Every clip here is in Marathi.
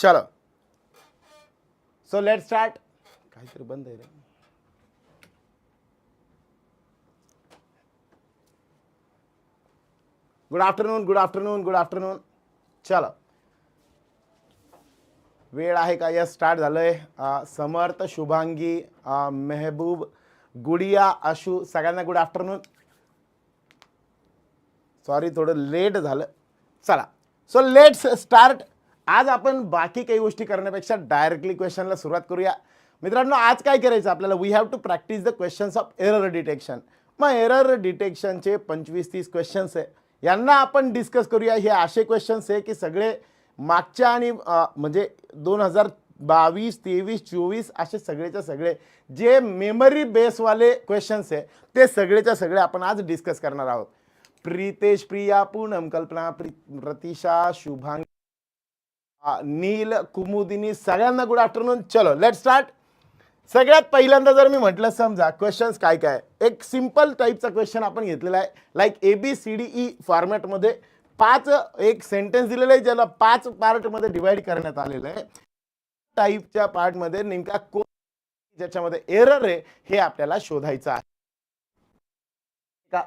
चलो सो लेट स्टार्ट. काहीतरी बंद आहे रे. Good afternoon, good afternoon, good afternoon. चलो वेळ आहे का? यस, स्टार्ट झालंय. समर्थ, शुभांगी, मेहबूब, गुडिया, आशू, सगळ्यांना गुड आफ्टरनून. सॉरी थोडं लेट झालं. चला सो लेट्स स्टार्ट. आज आपण बाकी काही गोष्टी करण्यापेक्षा डायरेक्टली क्वेश्चनला सुरुवात करूया. मित्रांनो, आज काय करायचं आपल्याला? We have to practice the questions of error detection. मग एरर डिटेक्शनचे 25-30 क्वेश्चन्स आहे, यांना आपण डिस्कस करूया. हे असे क्वेश्चन्स आहे की सगळे मागच्या आणि म्हणजे 2022, 23, 24 असे सगळेच्या सगळे जे मेमरी बेसवाले क्वेश्चन्स आहे ते सगळेच्या सगळे आपण आज डिस्कस करणार आहोत. प्रीतेश, प्रिया, पूनम, कल्पना, प्रतीशा, शुभांगी, नील, कुमुदिनी, सगळ्यांना गुड आफ्टरनून. चलो लेट स्टार्ट. सगळ्यात पहिल्यांदा जर मी म्हटलं, समजा क्वेश्चन्स काय काय, एक सिंपल टाईपचा क्वेश्चन आपण घेतलेला आहे. लाईक ABCDE फॉर्मॅटमध्ये 5 एक सेंटेन्स दिलेलं आहे, ज्याला 5 पार्टमध्ये डिवाइड करण्यात आलेलं आहे. टाईपच्या पार्टमध्ये नेमका कोण ज्याच्यामध्ये एरर आहे हे आपल्याला शोधायचं आहे का.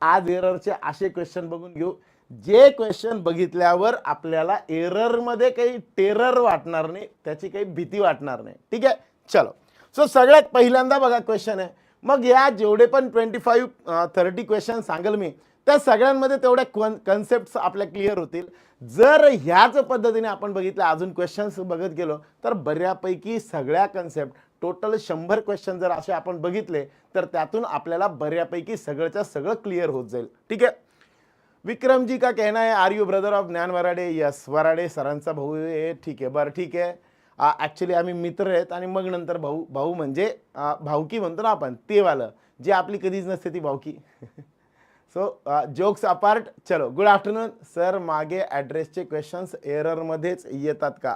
आज एररचे असे क्वेश्चन बघून घेऊ जे क्वेश्चन बघितल्यावर आपल्याला एररमध्ये काही टेरर वाटणार नाही, त्याची काही भीती वाटणार नाही. ठीक आहे, चलो. सो सगळ्यात पहिल्यांदा बघा क्वेश्चन आहे. मग या जेवढे पण 25-30 क्वेश्चन सांगेल मी, त्या सगळ्यांमध्ये तेवढ्या कन्सेप्ट आपल्या क्लिअर होतील. जर ह्याच पद्धतीने आपण बघितलं, अजून क्वेश्चन्स बघत गेलो तर बऱ्यापैकी सगळ्या कन्सेप्ट टोटल 100 क्वेश्चन जर असे आपण बघितले तर त्यातून आपल्याला बऱ्यापैकी सगळंच्या सगळं क्लिअर होत जाईल. ठीक आहे. विक्रम जी का कहना है, आर यू ब्रदर ऑफ ज्ञान वराडे? यस, वराडे सरांचा भाऊ आहे. ठीक आहे, बरं ठीक आहे. ॲक्च्युली आम्ही मित्र आहेत आणि मग नंतर भाऊ. भाऊ म्हणजे भाऊकी म्हणतो ना आपण, ते वालं जे आपली कधीच नसते ती भाऊकी. सो जोक्स अपार्ट, चलो गुड आफ्टरनून. सर मागे ॲड्रेसचे क्वेश्चन्स एररमध्येच येतात का?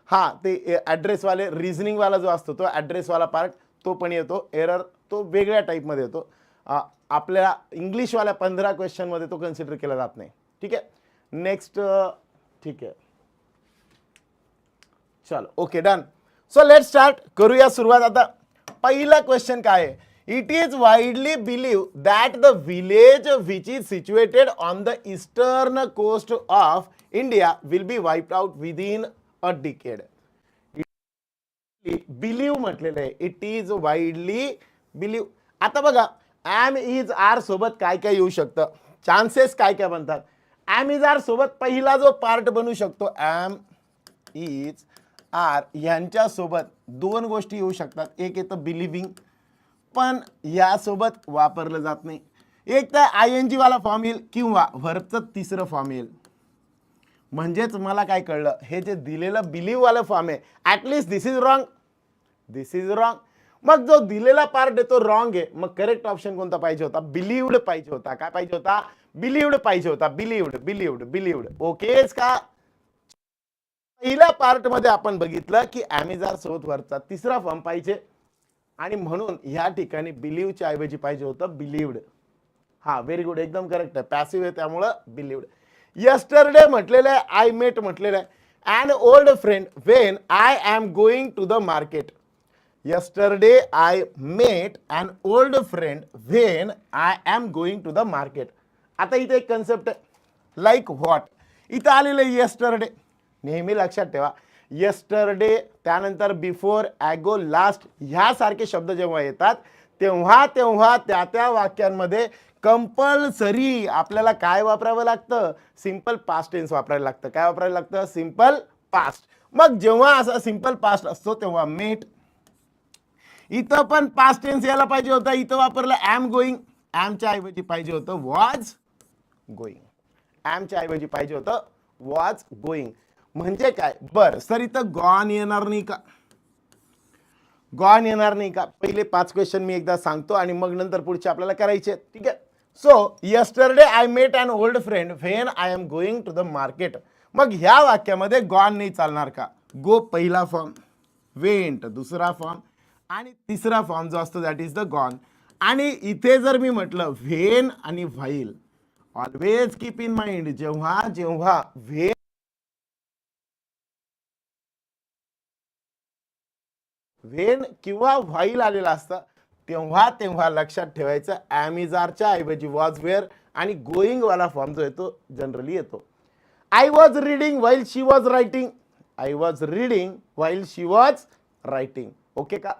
हां, ते ॲड्रेसवाले रिझनिंगवाला जो असतो तो ॲड्रेसवाला पार्ट तो पण येतो. एरर तो वेगळ्या टाईपमध्ये येतो. आपल्या इंग्लिशवाल्या 15 क्वेश्चनमध्ये तो कन्सिडर केला जात नाही. ठीक आहे, नेक्स्ट. ठीक आहे, चलो okay, done. So let start, करूया सुरुवात. आता पहिला क्वेश्चन काय आहे? It is widely believe that the village which is situated on the eastern coast of India will be wiped out within a decade. Believe म्हटलेलं आहे, इट इज वाइडली बिलीव. आता बघा, ॲम इज आर सोबत काय काय येऊ शकतं, चान्सेस काय काय बनतात. ॲम इज आर सोबत पहिला जो पार्ट बनू शकतो, ॲम इज आर यांच्या सोबत 2 गोष्टी येऊ शकतात. एक येतं बिलिव्हिंग, पण यासोबत वापरलं जात नाही. एक तर ING वाला फॉर्म येईल किंवा व्हर्बचं तिसरं फॉर्म येईल. म्हणजेच मला काय कळलं, हे जे दिलेलं बिलीव्ह वाला फॉर्म आहे, at least this is wrong, this is wrong. मग जो दिलेला पार्ट आहे तो रॉंग आहे. मग करेक्ट ऑप्शन कोणता पाहिजे होता? बिलीव्ड पाहिजे होता. काय पाहिजे होता? बिलीव्ड पाहिजे होता. Believed, believed, believed. ओकेच का? पहिल्या पार्ट मध्ये आपण बघितलं की ॲमेझॉन सोबत वरचा तिसरा फॉर्म पाहिजे आणि म्हणून या ठिकाणी बिलीव्हच्या ऐवजी पाहिजे होतं बिलीव्ड. हा, व्हेरी गुड, एकदम करेक्ट आहे. पॅसिव्ह आहे त्यामुळं बिलीव्ड. यस्टरडे म्हटलेलं आहे, आय मेट म्हटलेलं आहे. And old friend when I am going to the market. Yesterday I met an old friend when I am going to the market. आता इथे एक कन्सेप्ट आहे, लाईक व्हॉट. इथं आलेलं आहे यस्टरडे. नेहमी लक्षात ठेवा, यस्टरडे त्यानंतर बिफोर, ॲगो, लास्ट ह्यासारखे शब्द जेव्हा येतात तेव्हा तेव्हा त्या त्या वाक्यांमध्ये कंपल्सरी आपल्याला काय वापरावं लागतं? सिंपल पास्ट टेन्स वापरायला लागतं. काय वापरायला लागतं? Simple past. मग जेव्हा असा सिंपल पास्ट असतो तेव्हा मेट. इथं पण पास्ट टेन्स यायला पाहिजे होता, इथं वापरलं ॲम गोईंग. ॲमच्या ऐवजी पाहिजे होतं वॉज गोईंग. ॲमच्या ऐवजी पाहिजे होतं वॉज गोईंग. म्हणजे काय? बरं सर, इथं गॉन येणार नाही का? गॉन येणार नाही का? पहिले 5 क्वेश्चन मी एकदा सांगतो आणि मग नंतर पुढचे आपल्याला करायचे. ठीक आहे. So yesterday I met an old friend when I am going to the market. मग ह्या वाक्यामध्ये गॉन नाही चालणार का? गो पहिला फॉर्म, वेंट दुसरा फॉर्म आणि तिसरा फॉर्म जो असतो दॅट इज द गॉन. आणि इथे जर मी म्हटलं व्हेन आणि while, always keep in mind, जेव्हा जेव्हा व्हेन व्हेन किंवा व्हाईल आलेला असतं तेव्हा तेव्हा लक्षात ठेवायचं ॲम इज आरच्या ऐवजी वॉज वेअर आणि गोईंग वाला फॉर्म जो येतो जनरली येतो. I was reading while she was writing. I was reading while she was writing. Okay का?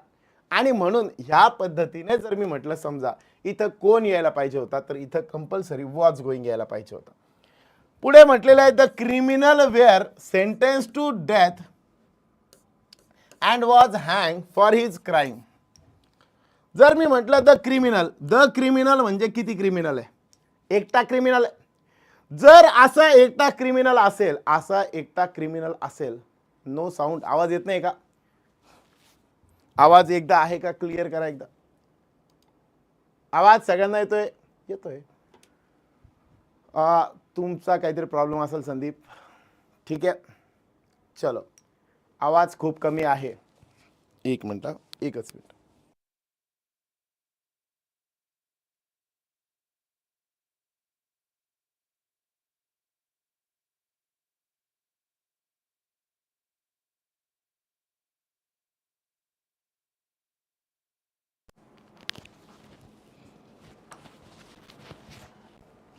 आणि म्हणून ह्या पद्धतीने जर मी म्हटलं समजा इथं कोण यायला पाहिजे होता तर इथं कंपल्सरी वॉज गोईंग यायला पाहिजे होता. पुढे म्हटलेलं आहे the criminal were sentence to death and was hang for his crime. जर मी म्हटलं द क्रिमिनल म्हणजे किती क्रिमिनल आहे? एकटा क्रिमिनल आहे. जर असा एकटा क्रिमिनल असेल नो साऊंड, आवाज येत नाही का? आवाज एकदा आहे का? क्लिअर करा एकदा. आवाज सगळ्यांना येतोय? येतोय. तुमचा काहीतरी प्रॉब्लेम असेल संदीप. ठीक आहे, चलो. आवाज खूप कमी आहे. एक मिनिट, एकच minute.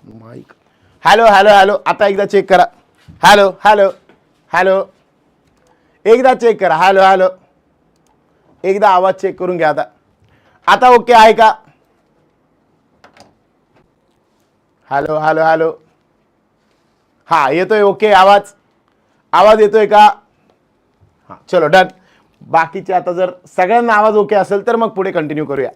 Mike. Hello hello hello, आता एकदा चेक करा. हॅलो हॅलो हॅलो, एकदा चेक करा. हॅलो हॅलो, एकदा आवाज चेक करून घ्या. आता आता ओके आहे का? हॅलो हॅलो हॅलो, हा येतोय. ओके, आवाज आवाज येतोय का? हां, चलो डन. बाकीचे आता जर सगळ्यांना आवाज ओके असेल तर मग पुढे कंटिन्यू करूया.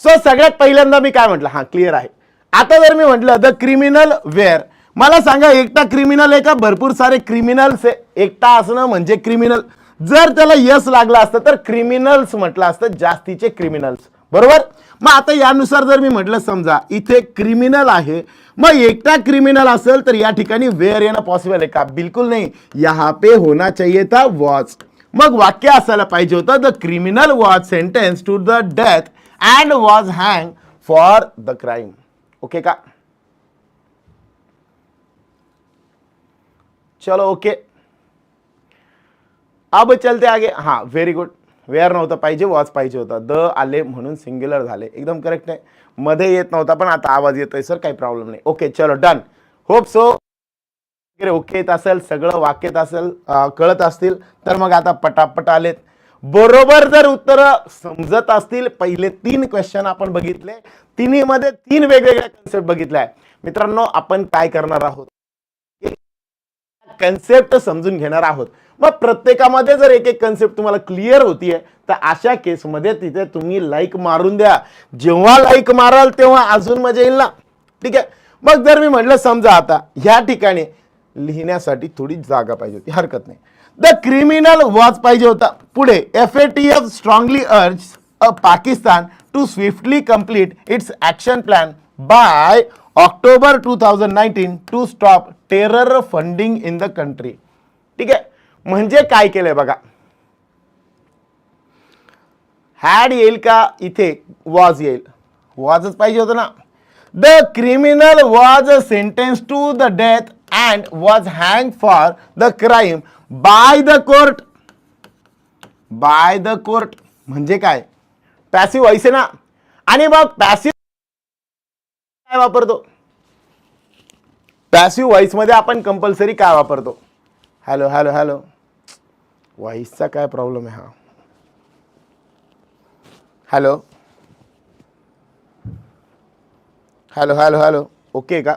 सो सगळ्यात पहिल्यांदा मी काय म्हटलं, हां क्लिअर आहे. आता जर मी म्हटलं द क्रिमिनल वेअर, मला सांगा एकटा क्रिमिनल आहे का भरपूर सारे क्रिमिनल्स आहे? एकटा असणं म्हणजे क्रिमिनल. जर त्याला यस लागलं असतं तर क्रिमिनल्स म्हटलं असतं, जास्तीचे क्रिमिनल्स. बरोबर. मग आता यानुसार जर मी म्हटलं समजा इथे क्रिमिनल आहे, मग एकटा क्रिमिनल असेल तर या ठिकाणी वेअर येणं पॉसिबल आहे का? बिलकुल नाही. यहाँ पे होना चाहिए था वॉज. मग वाक्य असायला पाहिजे होतं the criminal was sentence to the death and was hang for the crime. Okay का? चलो ओके, अब चलते आगे. हां व्हेरी गुड. वेअर नव्हतं पाहिजे, वॉज पाहिजे होता. द आले म्हणून सिंग्युलर झाले, एकदम करेक्ट आहे. मध्ये येत नव्हता पण आता आवाज येतोय सर, काही प्रॉब्लेम नाही. ओके चलो डन. होप सो ओके येत असेल, सगळं वाक्यात असेल, कळत असतील तर मग आता पटापट आलेत. बरोबर जर उत्तर समजत असतील, पहिले 3 क्वेश्चन आपण बघितले, तिन्ही मध्ये 3 वेगवेगळ्या कन्सेप्ट बघितल्या. मित्रांनो आपण काय करणार आहोत, कन्सेप्ट समजून घेणार आहोत. मग प्रत्येकामध्ये जर एक एक कन्सेप्ट तुम्हाला क्लिअर होतीये तर अशा केसमध्ये तिथे तुम्ही लाईक मारून द्या. जेव्हा लाईक माराल तेव्हा अजून मजा येईल ना. ठीक आहे. मग जर मी म्हटलं समजा आता ह्या ठिकाणी लिहिण्यासाठी थोडी जागा पाहिजे होती, हरकत नाही. द क्रिमिनल वॉज पाहिजे होता. पुढे FATF strongly urge Pakistan to swiftly complete its action plan by October 2019 to stop terror funding in the country. ठीक आहे. म्हणजे काय केलंय बघा, हॅड येईल का? इथे वॉज येईल. वॉजच पाहिजे होतं ना. The criminal was sentence to the death and was hang for the crime by the court. By the court म्हणजे काय? पॅसिव्ह व्हॉइस आहे ना. आणि मग पॅसिव्ह काय वापरतो? पॅसिव्ह व्हॉइस मध्ये आपण कंपल्सरी काय वापरतो? हॅलो हॅलो हॅलो, व्हॉइसचा काय प्रॉब्लेम आहे हा? Hello hello hello hello, okay का?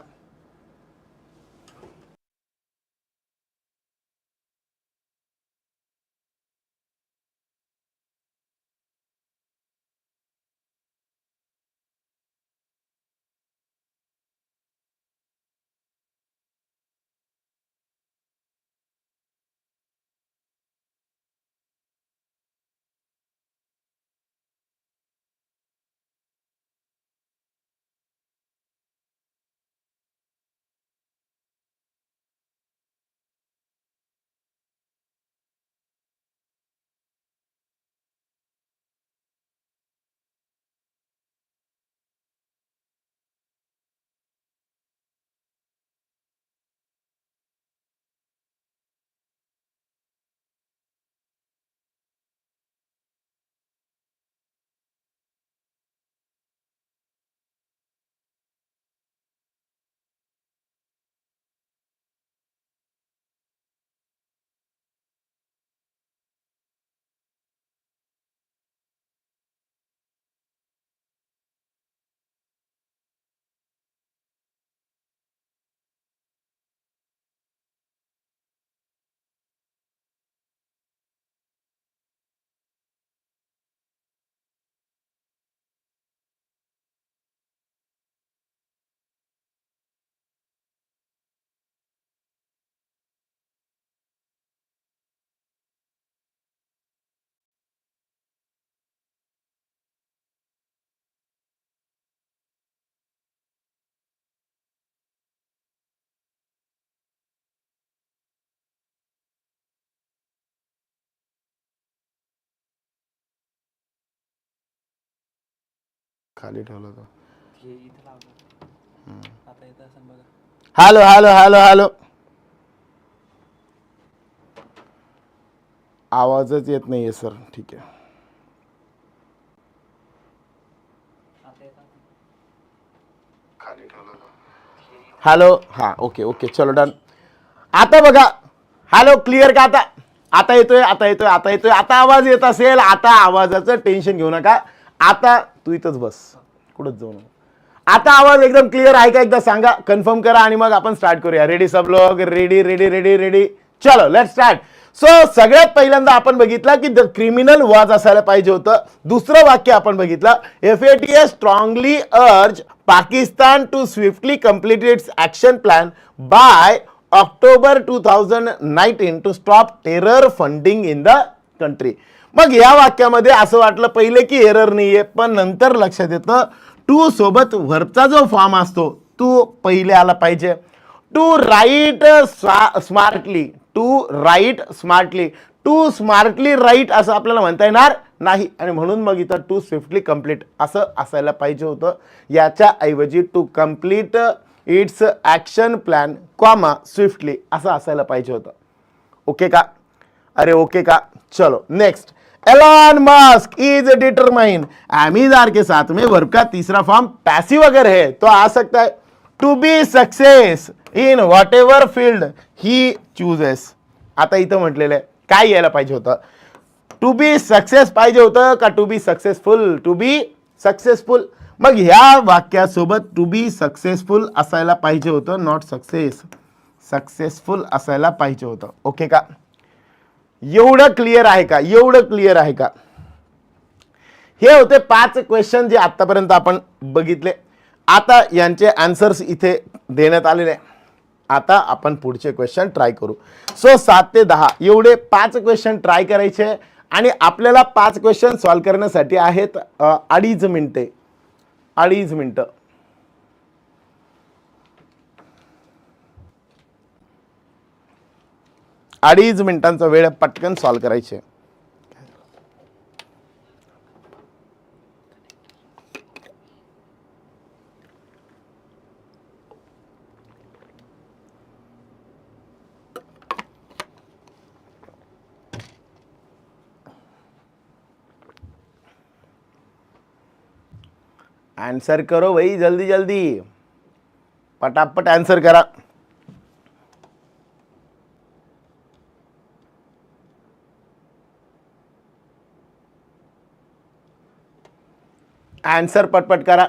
खाली ठेवला तो. हे इथं लावलं. आता येतं असं बघा. हॅलो हॅलो हॅलो हॅलो, आवाजच येत नाहीये सर. ठीक आहे. आता येतं. हॅलो. हा ओके ओके चलो डन. आता बघा. हॅलो क्लिअर का? आता आता येतोय, आता येतोय, आता येतोय. आता आवाज येत असेल, आता आवाजाचं टेन्शन घेऊ नका. आता तू इथंच बस, कुठंच जाऊ नका. आता आवाज एकदम क्लिअर आहे का? एकदा सांगा, कन्फर्म करा आणि मग आपण स्टार्ट करूया. रेडी सब लोग? Ready ready ready ready. चलो लेट स्टार्ट. सो सगळ्यात पहिल्यांदा आपण बघितलं की द क्रिमिनल वॉज असायला पाहिजे होतं. दुसरं वाक्य आपण बघितलं, FATF strongly urge Pakistan to swiftly complete its action plan by October 2019 to stop terror funding in the country. मग या वाक्यामध्ये असं वाटलं पहिले की एरर नाहीये, पण नंतर लक्षात येतं टू सोबत वरचा जो फॉर्म असतो तो पहिले आला पाहिजे. To write smartly, to write smartly, to smartly write असं आपल्याला म्हणता येणार नाही, आणि म्हणून मग इथं टू स्विफ्टली कंप्लीट असं असायला पाहिजे होतं. याच्या ऐवजी to complete its action plan comma swiftly असं असायला पाहिजे होतं. ओके का? अरे ओके का? चलो next. Elon Musk is determine अमीदार के साथ में वर्ब का तीसरा फॉर्म पैसिव अगर है तो आ सकता है to be success in whatever field he chooses. आता इथं म्हटलेलं आहे काय यायला पाहिजे होतं? टू बी सक्सेस पाहिजे होतं का to be successful? To be successful. मग ह्या वाक्यासोबत टू बी सक्सेसफुल असायला पाहिजे होतं, नॉट सक्सेस. सक्सेसफुल असायला पाहिजे होतं. ओके का? एवढं क्लिअर आहे का? एवढं क्लिअर आहे का? हे होते 5 क्वेश्चन जे आतापर्यंत आपण बघितले. आता यांचे आन्सर्स इथे देण्यात आलेले. आता आपण पुढचे क्वेश्चन ट्राय करू. सो 7 ते 10 एवढे 5 क्वेश्चन ट्राय करायचे आणि आपल्याला 5 क्वेश्चन सॉल्व करण्यासाठी आहेत 2.5 मिनिटे. 2.5 मिनिटं. अडीच मिनिटांचा वेळ पटकन सॉल्व करायचे. आंसर करो भाई, जल्दी जल्दी पटापट आंसर करा. आंसर पटपट करा.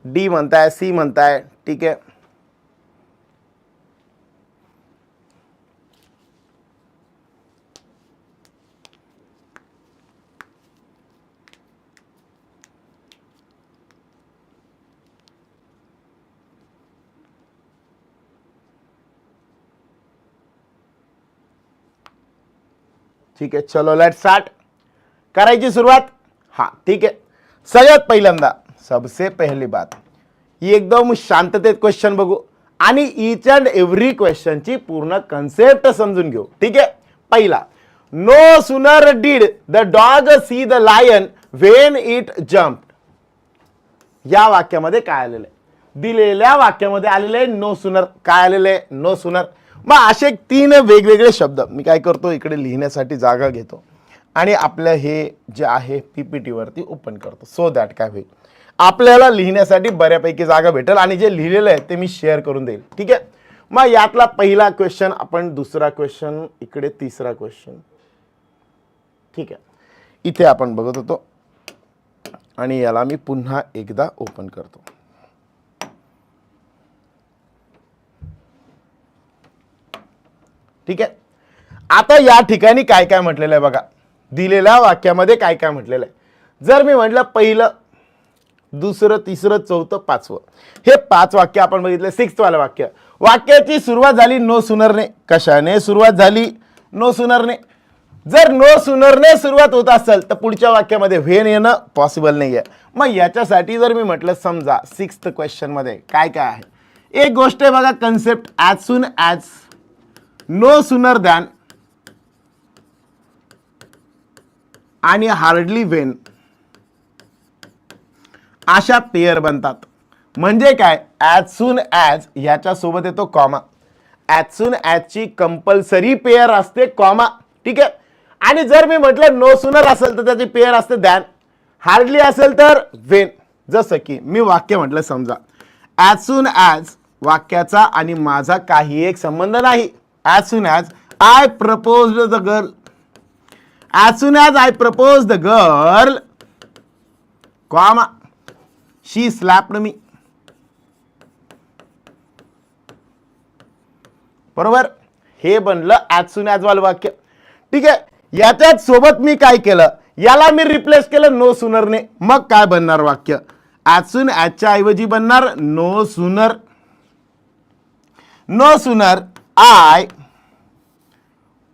डी म्हणताय, सी म्हणताय, ठीक आहे. ठीक आहे, चलो लेट स्टार्ट. करायची सुरुवात. हा ठीक आहे. सगळ्यात पहिल्यांदा सबसे पहली बात, एकदम शांततेत क्वेश्चन बघू आणि ईच अँड एव्हरी क्वेश्चनची पूर्ण कन्सेप्ट समजून घेऊ. ठीक आहे. पहिला, no sooner did the dog see the lion when it jumped. या वाक्यामध्ये काय आलेलं आहे? दिलेल्या वाक्यामध्ये आलेले आहे नो सुनर. काय आलेले आहे? No sooner. मग असे 3 वेगवेगळे शब्द मी काय करतो, इकडे लिहिण्यासाठी जागा घेतो आणि आपलं हे जे आहे PPT वरती ओपन करतो. सो दॅट काय होईल, आपल्याला लिहिण्यासाठी बऱ्यापैकी जागा भेटेल आणि जे लिहिलेलं आहे ते मी शेअर करून देईल. ठीक आहे. मग यातला पहिला क्वेश्चन आपण, दुसरा क्वेश्चन इकडे, तिसरा क्वेश्चन. ठीक आहे. इथे आपण बघत होतो आणि याला मी पुन्हा एकदा ओपन करतो. ठीक आहे. आता या ठिकाणी काय काय म्हटलेलं आहे बघा, दिलेल्या वाक्यामध्ये काय काय म्हटलेलं आहे. जर मी म्हटलं पहिलं, दुसरं, तिसरं, चौथं, पाचवं, हे 5 वाक्य आपण बघितले. 6th वालं वाक्य, वाक्याची सुरुवात झाली नो सुनरने. कशाने सुरुवात झाली? नो सुनरने. जर नो सुनरने सुरुवात होत असेल तर पुढच्या वाक्यामध्ये व्हेन येणं पॉसिबल नाही आहे. मग याच्यासाठी जर मी म्हटलं, समजा 6th क्वेश्चन मध्ये काय काय आहे, एक गोष्ट आहे बघा, concept as soon as, no sooner than आणि हार्डली व्हेन. अशा पेअर बनतात. म्हणजे काय, ॲज सून ॲज याच्या सोबत येतो कॉमा. ॲज सून ॲजची कंपल्सरी पेअर असते कॉमा. ठीक आहे. आणि जर मी म्हटलं नो सुनर असेल तर त्याची पेअर असते दॅन. हार्डली असेल तर वेन. जसं की मी वाक्य म्हटलं समजा, ॲज सून ॲज वाक्याचा आणि माझा काही एक संबंध नाही. As soon as I propose the girl, as soon as I propose the girl comma she slapped me. बरोबर, हे बनलं ॲज सून ॲज वालं वाक्य. ठीक आहे. याच्यात सोबत मी काय केलं, याला मी रिप्लेस केलं नो सुनरने. मग काय बनणार वाक्य, ॲज सून ॲजच्या ऐवजी बनणार no sooner. No sooner I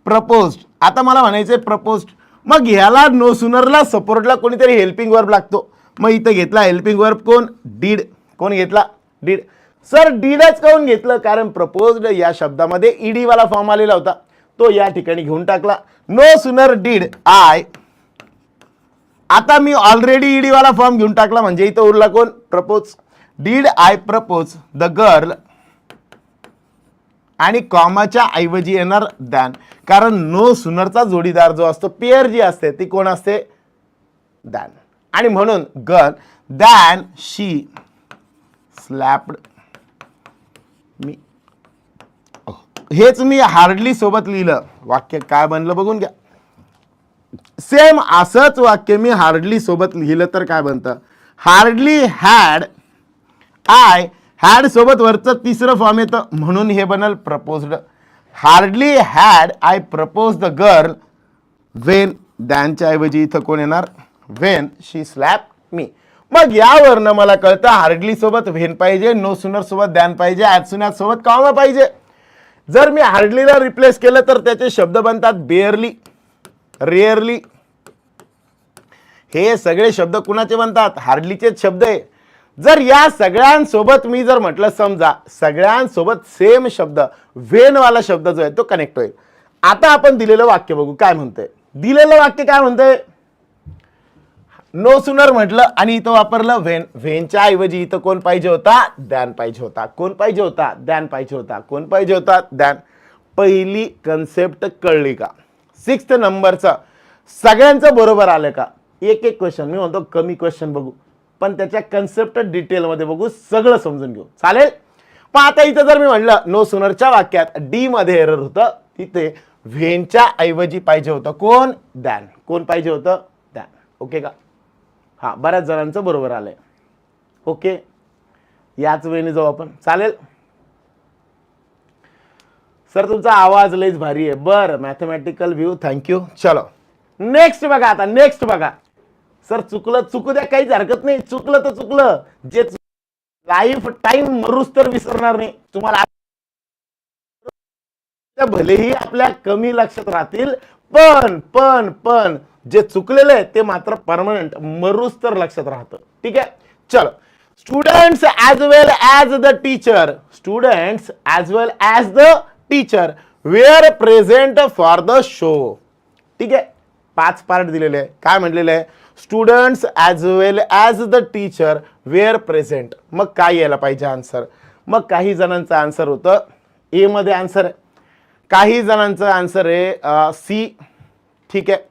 proposed. आता मला म्हणायचंय प्रपोज्ड, मग ह्याला नो सुनरला सपोर्टला कोणीतरी हेल्पिंग वर्ब लागतो. मग इथं घेतला हेल्पिंग वर्ब कोण, डीड. कोण घेतला, डीड. सर डीडच काऊन घेतलं, कारण प्रपोज्ड या शब्दामध्ये ईडी वाला फॉर्म आलेला होता, तो या ठिकाणी घेऊन टाकला. No sooner did I. आता मी ऑलरेडी ईडी वाला फॉर्म घेऊन टाकला, म्हणजे इथं उरला कोण, propose. Did I propose the girl, आणि कॉमाच्या ऐवजी येणार दॅन, कारण नो सुनरचा जोडीदार जो असतो, पेअर जी असते ती कोण असते, दॅन. आणि म्हणून गर्ल दॅन शी स्लॅप्ड मी. हेच मी हार्डली सोबत लिहिलं. वाक्य काय बनलं बघून घ्या. सेम असंच वाक्य मी हार्डली सोबत लिहिलं तर काय बनतं, हार्डली हॅड आय. हॅड सोबत वरचं तिसरं फॉर्म येतं, म्हणून हे बनल proposed. Hardly had I propose the girl when, दॅनच्या ऐवजी इथं कोण येणार, वेन शी स्लॅप मी. मग यावरनं मला कळतं हार्डली सोबत व्हेन पाहिजे, नो सुनर सोबत दॅन पाहिजे, ॲज सून ॲज सोबत कॉमा पाहिजे. जर मी हार्डलीला रिप्लेस केलं तर त्याचे शब्द बनतात बेअरली, रेअरली. हे सगळे शब्द कुणाचे बनतात, हार्डलीचेच शब्द आहे. जर या सगळ्यांसोबत मी जर म्हटलं समजा, सगळ्यांसोबत सेम शब्द व्हेन वाला शब्द जो आहे तो कनेक्ट होईल. आता आपण दिलेलं वाक्य बघू काय म्हणतंय. दिलेलं वाक्य काय म्हणतंय, नो सुनर म्हटलं आणि इथं वापरलं व्हेन. व्हेनच्या ऐवजी इथं कोण पाहिजे होता, दॅन पाहिजे होता. कोण पाहिजे होता, दॅन पाहिजे होता. कोण पाहिजे होता, दॅन. पहिली कन्सेप्ट कळली का. 6th नंबरचं सगळ्यांचं बरोबर आलं का. एक एक क्वेश्चन मी म्हणतो, कमी क्वेश्चन बघू पण त्याच्या कन्सेप्ट डिटेलमध्ये बघू, सगळं समजून घेऊ, चालेल. पण आता इथं जर मी म्हटलं नो सुनरच्या वाक्यात डी मध्ये एरर होतं, तिथे व्हेनच्या ऐवजी पाहिजे होतं कोण, दॅन. कोण पाहिजे होतं, दॅन. ओके का. हा, बऱ्याच जणांचं बरोबर आलंय. ओके, याच वेळेने जाऊ आपण, चालेल. सर तुमचा आवाज लईच भारी आहे. बरं, मॅथमॅटिकल व्ह्यू, थँक्यू. चलो नेक्स्ट बघा. आता नेक्स्ट बघा. सर चुकलं चुकू द्या, काहीच हरकत नाही. चुकलं तर चुकलं, जे लाईफ टाइम मरूस तर विसरणार नाही तुम्हाला. भलेही आपल्या कमी लक्षात राहतील, पण पण पण जे चुकलेलं आहे ते मात्र परमनंट मरूस तर लक्षात राहतं. ठीक आहे. चलो, students as well as the teacher, students as well as the teacher were present for the show. ठीक आहे. 5 पार्ट दिलेले आहे. काय म्हटलेलं आहे, students as well as the teacher were present. मग काय यायला पाहिजे आन्सर. मग काही जणांचं आन्सर होतं ए मध्ये आन्सर आहे, काही जणांचं आन्सर आहे सी. ठीक आहे.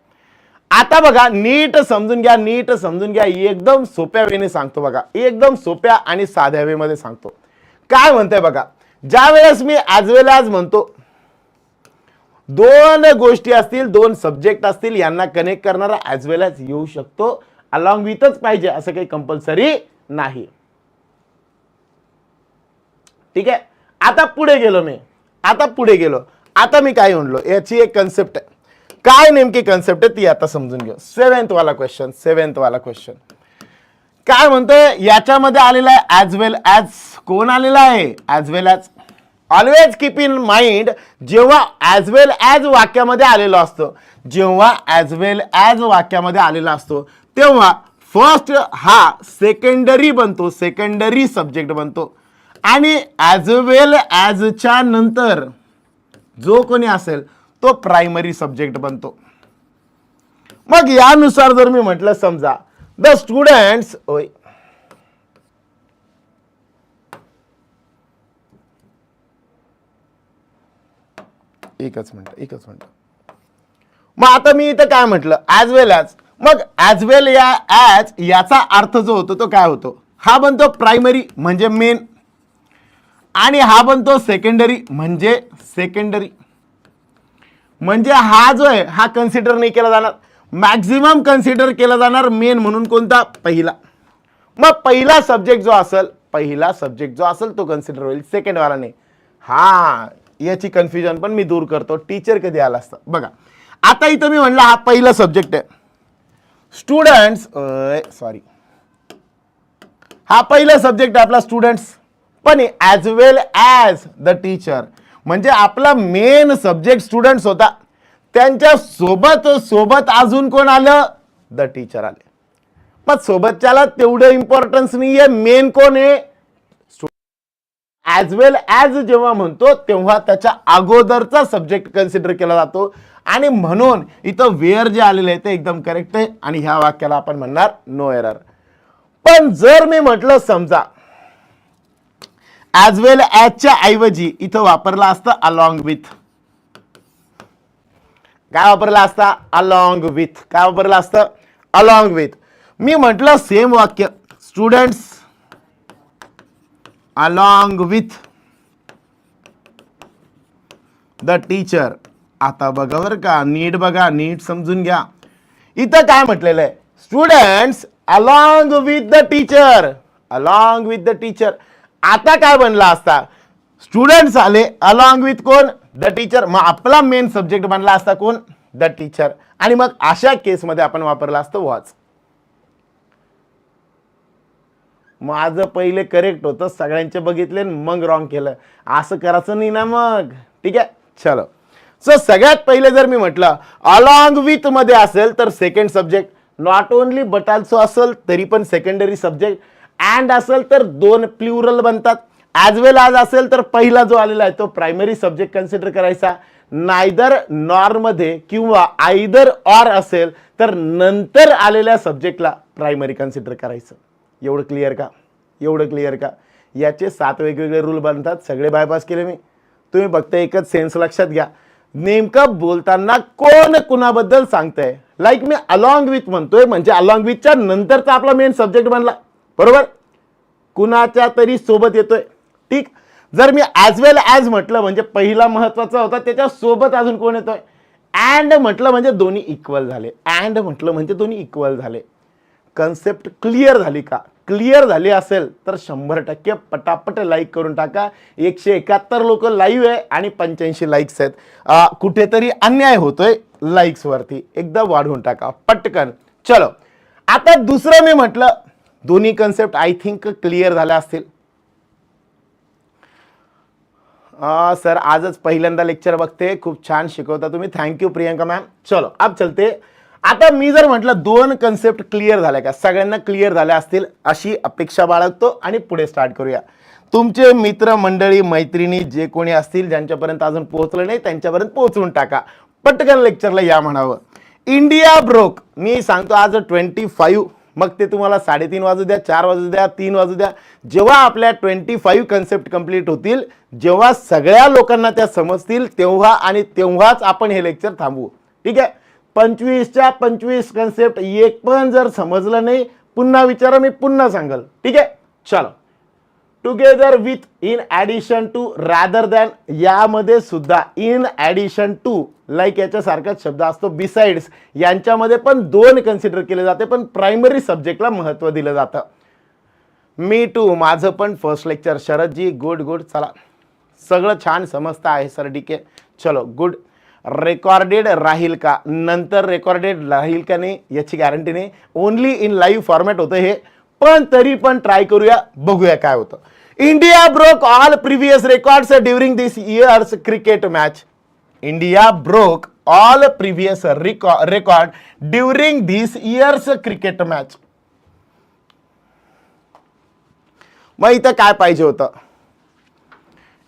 आता बघा, नीट समजून घ्या, नीट समजून घ्या. एकदम सोप्या वेने सांगतो बघा, एकदम सोप्या आणि साध्या वे मध्ये सांगतो. काय म्हणतंय बघा, ज्या वेळेस मी ॲज वेल ॲज म्हणतो, 2 गोष्टी असतील, 2 सब्जेक्ट असतील, यांना कनेक्ट करणारा ॲज वेल ॲज येऊ शकतो. अलॉंग विथच पाहिजे असं काही कंपल्सरी नाही. ठीक आहे. आता पुढे गेलो मी, आता मी काय म्हणलो, याची एक कन्सेप्ट आहे. काय नेमकी कन्सेप्ट आहे ती आता समजून घेऊ. 7th वाला क्वेश्चन काय म्हणतोय, याच्यामध्ये आलेला आहे ॲज वेल ॲज. कोण आलेला आहे, as well as. Always keep in mind, जेव्हा ॲज वेल ॲज वाक्यामध्ये आलेलो असतो, जेव्हा ॲज वेल ॲज वाक्यामध्ये आलेला असतो, तेव्हा फर्स्ट हा सेकंडरी बनतो, सेकंडरी सब्जेक्ट बनतो. आणि ॲज वेल ॲजच्या नंतर जो कोणी असेल तो प्रायमरी सब्जेक्ट बनतो. मग यानुसार जर मी म्हटलं समजा द स्टुडंट्स, एकच मिनिट. मग आता मी इथं काय म्हटलं, ॲज वेल ॲज. मग ॲज वेल या ॲज याचा अर्थ जो होतो तो काय होतो, हा बनतो प्रायमरी म्हणजे मेन, आणि हा बनतो सेकंडरी म्हणजे सेकंडरी. म्हणजे हा जो आहे हा कन्सिडर नाही केला जाणार, मॅक्झिमम कन्सिडर केला जाणार मेन म्हणून कोणता, पहिला. मग पहिला सब्जेक्ट जो असेल तो कन्सिडर होईल, सेकंड वाला नाही. हा, याची कन्फ्युजन पण मी दूर करतो. टीचर कधी आला असतं बघा. आता इथं मी म्हणलं हा पहिला सब्जेक्ट आहे स्टुडंट्स, सॉरी, हा पहिला सब्जेक्ट आहे आपला स्टुडंट्स, पण as well as the teacher म्हणजे आपला मेन सब्जेक्ट स्टुडंट्स होता, त्यांच्या सोबत अजून कोण आलं, द टीचर आले. मग सोबतच्याला तेवढं इम्पॉर्टन्स नाहीये, मेन कोण आहे, ॲज वेल ॲज जेव्हा म्हणतो तेव्हा त्याच्या अगोदरचा सब्जेक्ट कन्सिडर केला जातो, आणि म्हणून इथं वेअर जे आलेलं आहे ते एकदम करेक्ट आहे, आणि ह्या वाक्याला आपण म्हणणार नो एरर. पण जर मी म्हटलं समजा ॲज वेल ॲजच्या ऐवजी इथं वापरला असतं अलॉंग विथ, काय वापरला असता, अलॉंग विथ, काय वापरलं असतं, अलॉंग विथ. मी म्हटलं सेम वाक्य, students along with the teacher. आता बघा बरं का, नीट बघा, नीट समजून घ्या. इथं काय म्हटलेलं आहे, students along with the teacher, along with the teacher. आता काय बनला असता, स्टुडंट्स आले अलॉंग विथ कोण, द टीचर. मग आपला मेन सब्जेक्ट बनला असता कोण, द टीचर. आणि मग अशा केसमध्ये आपण वापरला असतं वॉच. माझं पहिले करेक्ट होतं, सगळ्यांचे बघितले मग रॉंग केलं, असं करायचं नाही ना मग. ठीक आहे, चलो. सो सगळ्यात पहिले जर मी म्हटलं अलॉंग विथ मध्ये असेल तर second subject, not only but also असेल तरी पण सेकंडरी सब्जेक्ट, अँड असेल तर दोन प्लुरल बनतात, ॲज वेल ॲज असेल तर पहिला जो आलेला आहे तो प्रायमरी सब्जेक्ट कन्सिडर करायचा, नायदर नॉर मध्ये किंवा आयदर ऑर असेल तर नंतर आलेल्या सब्जेक्टला प्रायमरी कन्सिडर करायचं. एवढं क्लिअर का, एवढं क्लिअर का. याचे 7 वेगवेगळे रूल बनतात, सगळे बायपास केले मी. तुम्ही फक्त एकच सेन्स लक्षात घ्या, नेमकं बोलताना कोण कुणाबद्दल सांगतंय. लाईक मी अलॉंग विथ म्हणतोय म्हणजे अलॉंग विथच्या नंतरचा आपला मेन सब्जेक्ट बनला, बरोबर, कुणाच्या तरी सोबत येतोय. ठीक. जर मी ॲज वेल ॲज म्हटलं म्हणजे पहिला महत्वाचा होता, त्याच्या सोबत अजून कोण येतोय, अँड म्हटलं म्हणजे दोन्ही इक्वल झाले, अँड म्हटलं म्हणजे दोन्ही इक्वल झाले. कन्सेप्ट क्लिअर झाली का, क्लिअर झाली असेल तर 100% पटापट लाईक करून टाका. 171 लोक लाईव्ह आहे आणि 85 लाईक्स आहेत. कुठेतरी अन्याय होतोय लाईक्स वरती, एकदा वाढवून टाका पटकन. चलो, आता दुसरं मी म्हटलं, दोन्ही कन्सेप्ट आय थिंक क्लिअर झाल्या असतील. सर आजच पहिल्यांदा लेक्चर बघते, खूप छान शिकवता तुम्ही, थँक्यू प्रियंका मॅम. चलो अब चलते. आता मी जर म्हटलं दोन कन्सेप्ट क्लिअर झाल्या का, सगळ्यांना क्लिअर झाल्या असतील अशी अपेक्षा बाळगतो आणि पुढे स्टार्ट करूया. तुमचे मित्र मंडळी मैत्रिणी जे कोणी असतील ज्यांच्यापर्यंत अजून पोहोचलं नाही त्यांच्यापर्यंत पोहोचवून टाका, पटकन लेक्चरला या म्हणावं. इंडिया ब्रोक, मी सांगतो आज 25, मग ते तुम्हाला 3:30 वाजू द्या, 4 वाजू द्या, 3 वाजू द्या, जेव्हा आपल्या 25 कन्सेप्ट कंप्लीट होतील, जेव्हा सगळ्या लोकांना त्या समजतील तेव्हा आणि तेव्हाच आपण हे लेक्चर थांबवू. ठीक आहे. 25च्या 25 कन्सेप्ट एक पण जर समजलं नाही पुन्हा विचारा, मी पुन्हा सांगल. ठीक आहे. चलो, together with, in addition to, rather than, यामध्ये सुद्धा इन ॲडिशन टू, लाईक याच्यासारखाच शब्द असतो, बिसाइड्स, यांच्यामध्ये पण दोन कन्सिडर केले जाते, पण प्रायमरी सब्जेक्टला महत्त्व दिलं जातं. मी टू, माझं पण फर्स्ट लेक्चर. शरदजी गुड गुड, चला सगळं छान समजतं आहे सर. ठीक आहे, चलो गुड. रेकॉर्डेड राहील का, नंतर रेकॉर्डेड राहील का नाही याची गॅरंटी नाही, ओनली इन लाईव्ह फॉर्मॅट होतं हे, पण तरी पण ट्राय करूया, बघूया काय होतं. India broke all previous records during this years cricket match. India broke all previous record during this years cricket match. मग इथं काय पाहिजे होतं,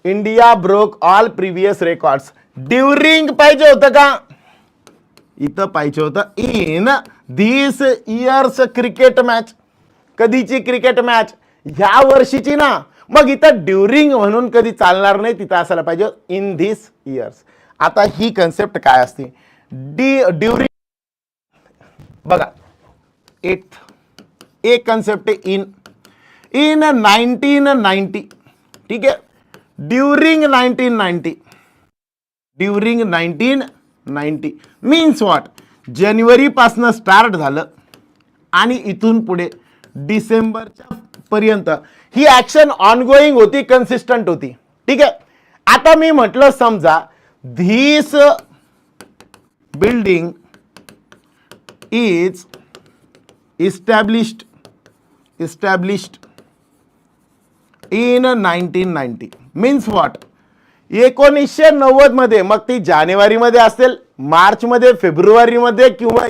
India broke all previous records, during पाहिजे होतं का, इथं पाहिजे होतं in this years cricket match. कधीची क्रिकेट मॅच, ह्या वर्षीची ना, मग इथं ड्युरिंग म्हणून कधी चालणार नाही, तिथं असायला पाहिजे इन धिस इयर्स. आता ही कन्सेप्ट काय असते, ड्युरिंग, बघा एक कन्सेप्ट आहे इन 1990, ठीक आहे, ड्युरिंग 1990 मीन्स व्हॉट, जानेवारी पासून स्टार्ट झालं आणि इथून पुढे डिसेंबरच्या पर्यंत ही ऍक्शन ऑनगोईंग होती, कन्सिस्टंट होती, ठीक आहे. आता मी म्हटलं समजा this building is established in 1990 means what, 1990 मध्ये, मग ती जानेवारीमध्ये असेल, मार्चमध्ये, फेब्रुवारीमध्ये किंवा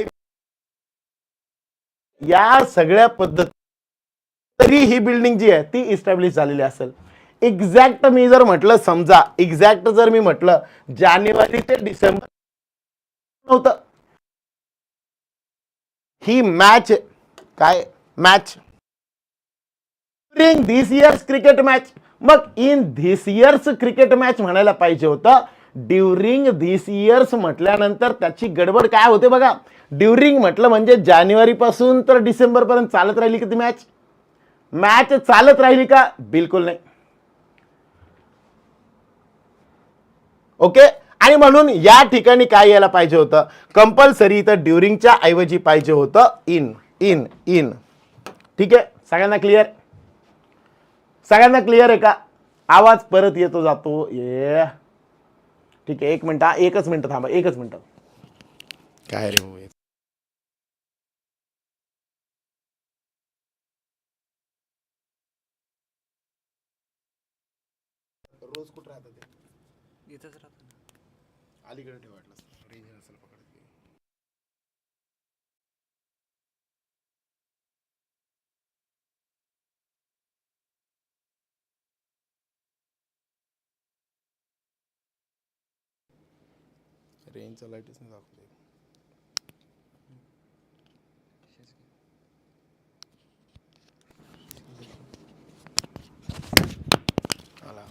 या सगळ्या पद्धती, तरी ही बिल्डिंग जी आहे ती इस्टॅब्लिश झालेली असेल. एक्झॅक्ट मी जर म्हटलं समजा, एक्झॅक्ट जर मी म्हटलं जानेवारी ते डिसेंबर नव्हतं, ही मॅच काय match during this years cricket match, मग in this years cricket match म्हणायला पाहिजे होतं. ड्युरिंग धिस इयर्स म्हटल्यानंतर त्याची गडबड काय होते बघा, ड्युरिंग म्हटलं म्हणजे जानेवारी पासून तर डिसेंबर पर्यंत चालत राहिली का ती मॅच चालत राहिली का, बिलकुल नाही. ओके, आणि म्हणून या ठिकाणी काय यायला पाहिजे होतं, कंपल्सरी तर ड्युरिंगच्या ऐवजी पाहिजे होतं इन. ठीक आहे, सगळ्यांना क्लिअर आहे का, आवाज परत येतो जातो, ये ठीक आहे, एक मिनिट, एकच मिनिट थांबा, एकच मिनिट. काय रे रोज कुठे राहतात ते, इथंच राहतो ना. अलीकडे ठेव वाटलं रेंज नसेल पकडत. रेंजचा लाईटच नाही दाखवते. आला.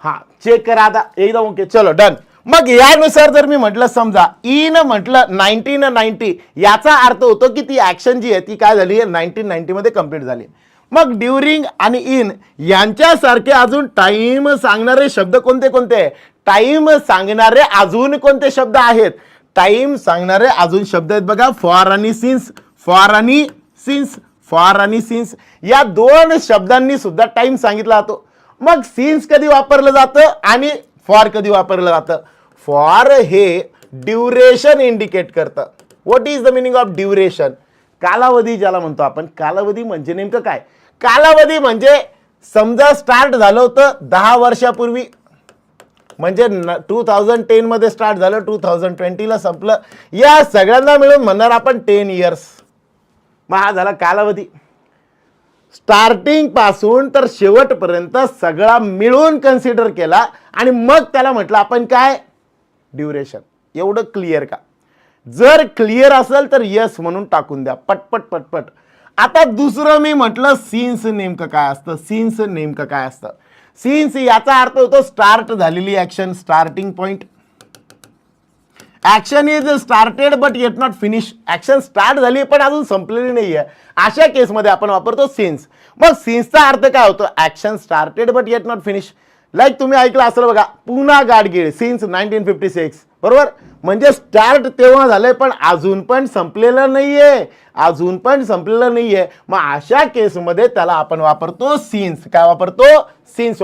हा चेक करा आता एकदम ओके, चलो डन. मग यानुसार जर मी म्हटलं समजा इन म्हटलं 1990, याचा अर्थ होतो की ती ऍक्शन जी आहे ती काय झाली, 1990 मध्ये कंप्लीट झाली. मग ड्युरिंग आणि इन यांच्यासारखे अजून टाइम सांगणारे शब्द कोणते कोणते, टाइम सांगणारे अजून कोणते शब्द आहेत, टाइम सांगणारे अजून शब्द आहेत बघा, फॉर आणि सिन्स या दोन शब्दांनी सुद्धा टाइम सांगितला जातो. मग सिन्स कधी वापरलं जातं आणि फॉर कधी वापरलं जातं, फॉर हे ड्युरेशन इंडिकेट करतं. What is the meaning of duration, कालावधी ज्याला म्हणतो आपण. कालावधी म्हणजे नेमकं काय, कालावधी म्हणजे समजा स्टार्ट झालं होतं 10 वर्षापूर्वी, म्हणजे 2010 मध्ये स्टार्ट झालं, 2020 ला संपलं, या सगळ्यांना मिळून म्हणणार आपण 10 इयर्स. मग हा झाला कालावधी, स्टार्टिंग पासून तर शेवटपर्यंत सगळा मिळून कन्सिडर केला आणि मग त्याला म्हटलं आपण काय, ड्युरेशन. एवढं क्लिअर का, जर क्लिअर असेल तर यस म्हणून टाकून द्या पटपट. आता दुसरं मी म्हटलं सिन्स नेमकं काय असतं, सिन्स याचा अर्थ होतो स्टार्ट झालेली action, starting point. Action is started but eight not finish, action start झाली पण अजून संपलेली नाहीये, अशा केसमध्ये आपण वापरतो सिन्स. मग सिन्सचा अर्थ काय होतो, action started but eight not finish. Like तुम्ही ऐकलं असेल बघा, पुन्हा गाडगीळ सिन्स 1956, बरोबर, म्हणजे स्टार्ट तेव्हा झालंय पण अजून पण संपलेलं नाहीये. मग अशा केसमध्ये त्याला आपण वापरतो सिन्स. काय वापरतो, सिन्स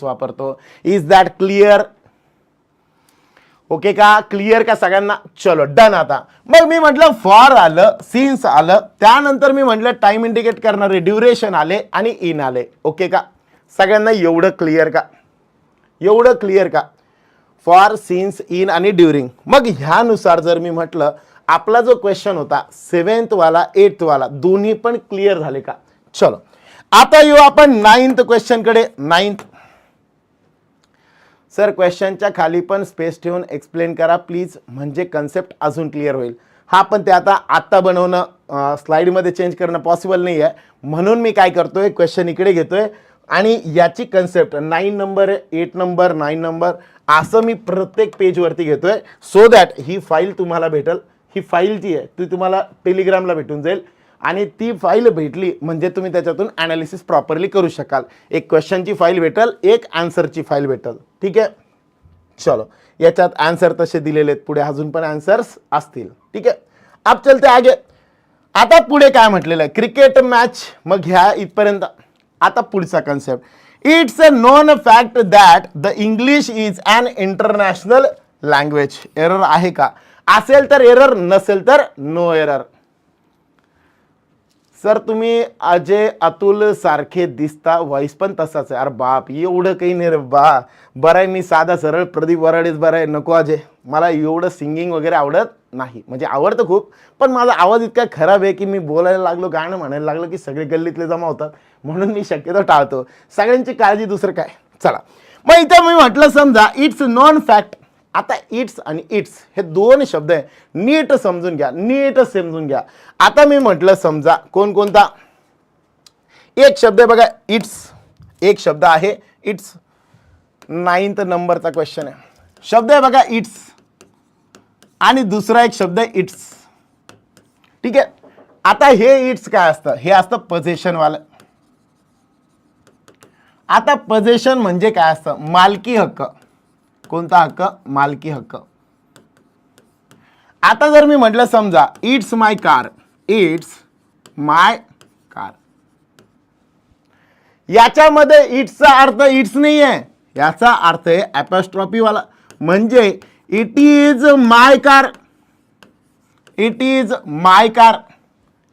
वापरतो. इज दॅट क्लिअर, ओके का, क्लिअर का सगळ्यांना, चलो डन. आता मग मी म्हटलं फॉर आलं, सिन्स आलं, त्यानंतर मी म्हटलं टाइम इंडिकेट करणारे ड्युरेशन आले आणि इन आले. ओके का सगळ्यांना, एवढं क्लिअर का, फॉर, सिन्स, इन आणि ड्युरिंग. मग ह्यानुसार जर मी म्हटलं आपला जो क्वेश्चन होता 7th वाला 8th वाला दोन्ही पण क्लिअर झाले का. चलो आता येऊ आपण 9th क्वेश्चन कडे. 9th सर क्वेश्चनच्या खाली पण स्पेस ठेवून एक्सप्लेन करा प्लीज, म्हणजे कन्सेप्ट अजून क्लिअर होईल. हा पण ते आता बनवणं स्लाईडमध्ये चेंज करणं पॉसिबल नाही आहे, म्हणून मी काय करतोय क्वेश्चन इकडे घेतोय आणि याची कन्सेप्ट 9 नंबर 8 नंबर 9 नंबर असं मी प्रत्येक पेजवरती घेतोय, सो दॅट ही फाईल तुम्हाला भेटेल. ही फाईल जी आहे ती तुम्हाला टेलिग्रामला भेटून जाईल आणि ती फाईल भेटली म्हणजे तुम्ही त्याच्यातून ॲनालिसिस प्रॉपरली करू शकाल. एक क्वेश्चनची फाईल भेटेल, एक आन्सरची फाईल भेटेल. ठीक आहे, चलो याच्यात आन्सर तसे दिलेले आहेत, पुढे अजून पण आन्सर्स असतील. ठीक आहे, अब चलते आगे. आता पुढे काय म्हटलेलं आहे, क्रिकेट मॅच. मग ह्या इथपर्यंत. आता पुढचा concept, it's a known fact that the English is an international language. Error आहे का? असेल तर एरर, नसेल तर नो एरर. सर तुम्ही अजय अतुल सारखे दिसता, व्हॉइस पण तसाच आहे. अरे बाप, एवढं काही नाही रे बा. बरं आहे मी साधा सरळ प्रदीप वराडेच बरं आहे. नको अजय, मला एवढं सिंगिंग वगैरे आवडत नाही. म्हणजे आवडतं खूप, पण माझा आवाज इतका खराब आहे की मी बोलायला लागलो, गाणं म्हणायला लागलो की सगळे गल्लीतले जमा होतात, म्हणून मी शक्यतो टाळतो. सगळ्यांची काळजी, दुसरं काय. चला मग इथं मी म्हटलं समजा इट्स नॉन फॅक्ट. आता इट्स आणि इट्स हे दोन शब्द आहे, नीट समजून घ्या, नीट समजून घ्या. आता मी म्हटलं समजा कोणकोणता एक शब्द आहे बघा, इट्स. एक शब्द आहे इट्स, 9th नंबरचा क्वेश्चन आहे. शब्द आहे बघा इट्स आणि दुसरा एक शब्द आहे इट्स. ठीक आहे, आता हे इट्स काय असतं, हे असतं पोझिशन वालं. आता पोझिशन म्हणजे काय असतं, मालकी हक्क. कोणता हक्क? मालकी हक्क. आता जर मी म्हटलं समजा it's my car, it's my car, याच्यामध्ये इट्सचा अर्थ इट्स नाही आहे, याचा अर्थ आहे ॲपॉस्ट्रॉफी वाला. म्हणजे it is my car, it is my car.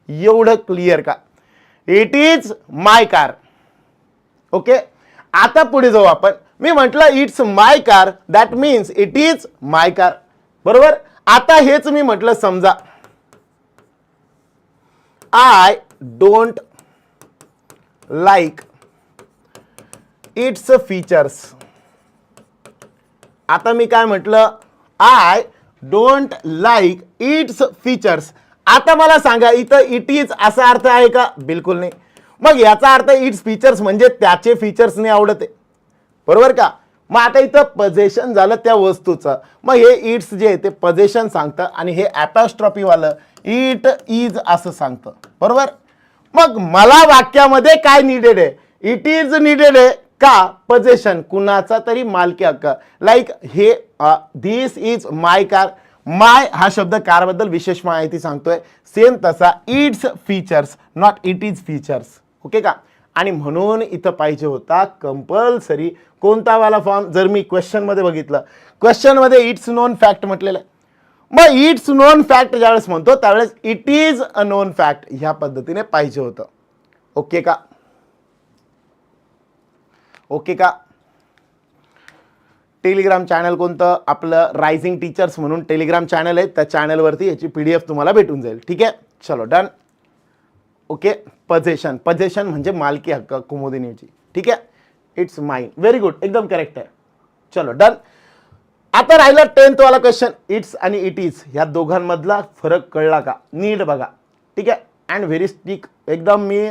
एवढं क्लिअर का? It is my car. Okay, आता पुढे जाऊ आपण. मी म्हटलं it's my car, that means it is my car. बरोबर. आता हेच मी म्हटलं समजा I don't like its features. आता मी काय म्हटलं, I don't like its features. आता मला सांगा इथं इट इज असा अर्थ आहे का? बिलकुल नाही. मग याचा अर्थ इट्स फीचर्स म्हणजे त्याचे फीचर्स नाही आवडते, बरोबर का? मग आता इथं पोझिशन झालं त्या वस्तूचं. मग हे इट्स जे ते पोझिशन सांगतं आणि हे ॲपॉस्ट्रॉफी वालं इट इज असं सांगतं, बरोबर. मग मला वाक्यामध्ये काय निडेड आहे? इट इज निडेड आहे का पोझिशन, कुणाचा तरी मालकी हक्क. लाईक हे धिस इज माय कार. माय हा शब्द कार बद्दल विशेष माहिती सांगतोय. सेम तसा its features, not it is features. Okay का? आणि म्हणून इथं पाहिजे होता कंपल्सरी कोणता वाला फॉर्म. जर मी क्वेश्चन मध्ये बघितलं, क्वेश्चन मध्ये इट्स नोन फॅक्ट म्हटलेलं आहे. मग इट्स नोन फॅक्ट ज्यावेळेस म्हणतो त्यावेळेस it is a known fact ह्या पद्धतीने पाहिजे होतं. ओके का? ओके का? टेलिग्राम चॅनल कोणतं? आपलं रायझिंग टीचर्स म्हणून टेलिग्राम चॅनल आहे, त्या चॅनलवरती याची PDF तुम्हाला भेटून जाईल. ठीक आहे, चलो डन. ओके, पोझिशन, पोझिशन म्हणजे मालकी हक्क कुमुदिनीची. ठीक आहे, इट्स माइन. व्हेरी गुड, एकदम करेक्ट आहे. चलो डन. आता राहिला 10th वाला क्वेश्चन, इट्स आणि इट इज ह्या दोघांमधला फरक कळला का? नीट बघा. ठीक आहे, अँड व्हेरी स्टिक. एकदम मी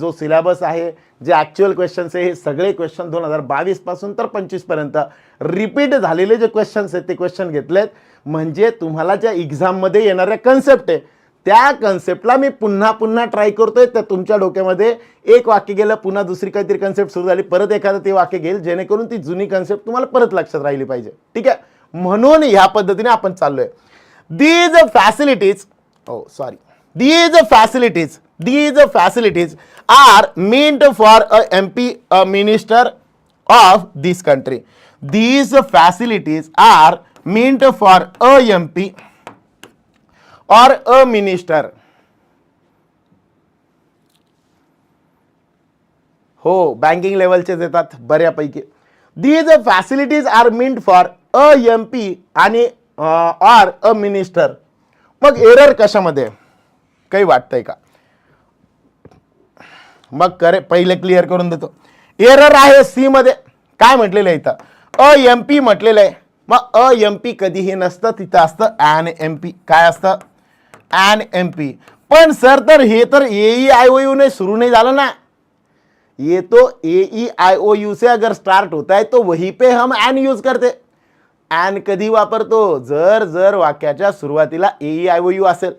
जो सिलेबस आहे, जे ॲक्च्युअल क्वेश्चन्स आहे, हे सगळे क्वेश्चन 2022 पासून तर 25 पर्यंत रिपीट झालेले जे क्वेश्चन्स आहेत ते क्वेश्चन घेतलेत. म्हणजे तुम्हाला ज्या एक्झाममध्ये येणाऱ्या कन्सेप्ट आहे त्या कन्सेप्टला मी पुन्हा पुन्हा ट्राय करतोय. तर तुमच्या डोक्यामध्ये एक वाक्य गेलं, पुन्हा दुसरी काहीतरी कन्सेप्ट सुरू झाली, परत एखादं ते वाक्य घेईल, जेणेकरून ती जुनी कन्सेप्ट तुम्हाला परत लक्षात राहिली पाहिजे. ठीक आहे, म्हणून ह्या पद्धतीने आपण चाललोय. These facilities, these facilities are meant for a MP, a minister of this country. These facilities are meant for a MP or a minister. हो, बँकिंग लेवलचे येतात बऱ्यापैकी. These facilities are meant for a MP आणि or a minister. मग एरर कशामध्ये काही वाटतंय का? मग करे पहिले क्लिअर करून देतो. एरर आहे सी मध्ये. काय म्हटलेलं आहे इथं? अ MP म्हटलेलं आहे. मग अ MP कधीही नसतं, तिथं असतं ॲन MP. काय असतं? N M P. पण सर तर हे तर AEIOU ने शुरू नहीं झालं ना. ये तो AEIOU से अगर स्टार्ट होता है तो वहीं पे हम एन यूज करते. एन कधी वापरतो जर जर वाक्याच्या सुरुवातीला AEIOU असेल.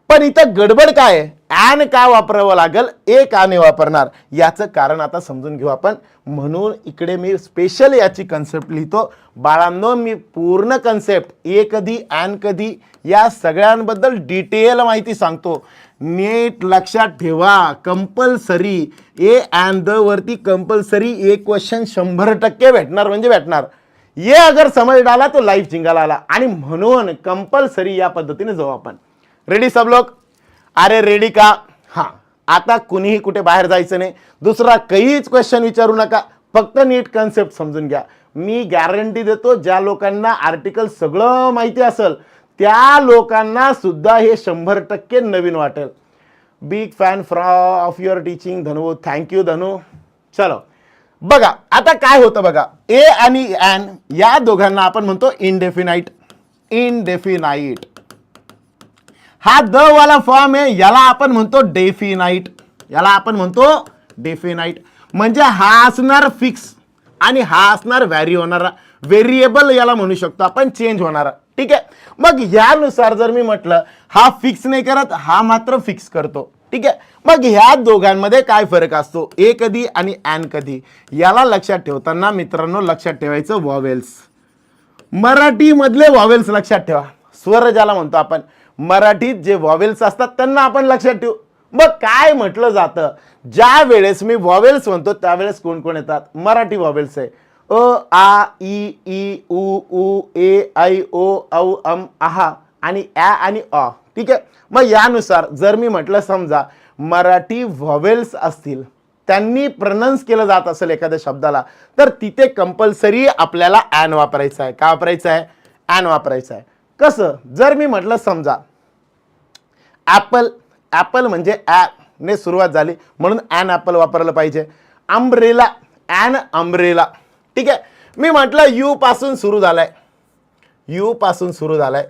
पण इथं गडबड काय आहे, एन का वापरावं लागेल, ए का नाही वापरणार, याचं कारण आता समजून घेऊ आपण. म्हणून इकडे मी स्पेशल याची कन्सेप्ट लिहितो. बाळांनो मी पूर्ण कन्सेप्ट ए कधी एन कधी या सगळ्यांबद्दल डिटेल माहिती सांगतो. नीट लक्षात ठेवा. कंपल्सरी ए एन द वरती कंपल्सरी एक क्वेश्चन 100% भेटणार म्हणजे भेटणार. ये अगर समझ डाला तो लाईफ जिंगाला आला. आणि म्हणून कंपल्सरी या पद्धतीने जाऊ आपण. रेडी सब लोग? अरे रेडी का? हां. आता कुणीही कुठे बाहेर जायचं नाही. दुसरा काहीच क्वेश्चन विचारू नका. फक्त नीट कन्सेप्ट समजून घ्या. मी गॅरंटी देतो ज्या लोकांना आर्टिकल सगळं माहिती असेल त्या लोकांना सुद्धा हे 100% नवीन वाटेल. Big fan of your teaching Dhanu. Thank you Dhanu. चलो बघा आता काय होतं बघा. ए आणि एन या दोघांना आपण म्हणतो इनडेफिनाइट. इनडेफिनाइट हा द वाला फॉर्म आहे, याला आपण म्हणतो डेफिनाइट. याला आपण म्हणतो डेफिनाइट. म्हणजे हा असणार फिक्स आणि हा असणार व्हॅरी होणारा. व्हेरिएबल याला म्हणू शकतो आपण, चेंज होणारा. ठीक आहे. मग यानुसार जर मी म्हटलं हा फिक्स नाही करत, हा मात्र फिक्स करतो. ठीक आहे. मग ह्या दोघांमध्ये काय फरक असतो, ए कधी आणि एन कधी, याला लक्षात ठेवताना मित्रांनो लक्षात ठेवायचं व्हॉवेल्स. मराठी मधले व्हॉवेल्स लक्षात ठेवा. स्वर ज्याला म्हणतो आपण, मराठीत जे व्हॉवेल्स असतात त्यांना आपण लक्षात ठेवू. मग काय म्हटलं जातं, ज्या वेळेस मी व्हॉवेल्स म्हणतो त्यावेळेस कोण कोण येतात, मराठी व्हॉवेल्स आहे. अ आ इ ई उ ऊ ए ऐ ओ औ अम आहा आणि ॲ आणि अ. ठीक आहे. मग यानुसार जर मी म्हटलं समजा मराठी व्हॉवेल्स असतील, त्यांनी प्रोनाउन्स केलं जात असेल एखाद्या शब्दाला, तर तिथे कंपल्सरी आपल्याला ॲन वापरायचं आहे. का वापरायचं आहे? ॲन वापरायचं आहे. कसं? जर मी म्हटलं समजा ॲपल, ॲपल म्हणजे ॲ ने सुरुवात झाली म्हणून ॲन ॲपल वापरलं पाहिजे. Umbrella, an umbrella. ठीक आहे. मी म्हटलं यू पासून सुरू झालाय, यू पासून सुरू झालाय.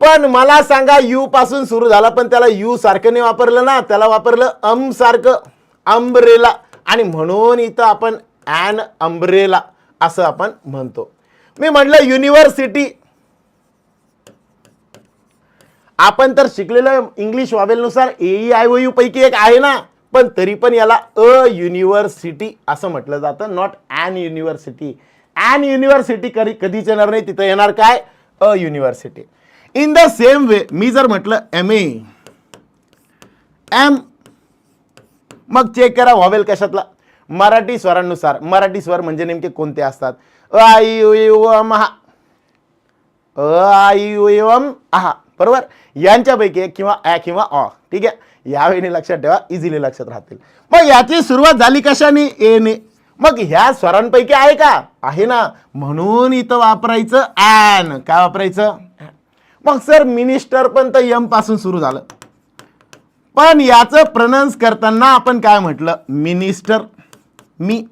पण मला सांगा यू पासून सुरू झाला पण त्याला यू सारखं नाही वापरलं ना, त्याला वापरलं सारखं, अम्ब्रेला. आणि म्हणून इथं आपण ॲन अम्ब्रेला असं आपण म्हणतो. मी म्हटलं युनिव्हर्सिटी, आपण तर शिकलेलं इंग्लिश व्हॉवेलनुसार AEIOU पैकी एक आहे ना, पण तरी पण याला अ युनिव्हर्सिटी असं म्हटलं जातं, not an university. An university कधीच येणार नाही, तिथं येणार काय, a university. In the same way मी जर म्हटलं MA, एम, मग चेक करा व्हॉवेल कशातला, मराठी स्वरांनुसार. मराठी स्वर म्हणजे नेमके कोणते असतात, अ आई यु अम आहा, अ आई यु अम आहा, बरोबर. यांच्यापैकी एक किंवा ॲ किंवा अ. ठीक आहे. यावेळी लक्षात ठेवा, इझिली लक्षात राहतील. मग याची सुरुवात झाली कशाने, ए ने. मग ह्या स्वरांपैकी आहे का, आहे ना, म्हणून इथं वापरायचं ॲन. काय वापरायचं? मग सर मिनिस्टर पण तर यम पासून सुरू झालं, पण याचं प्रोनाउन्स करताना आपण काय म्हटलं, मिनिस्टर. मी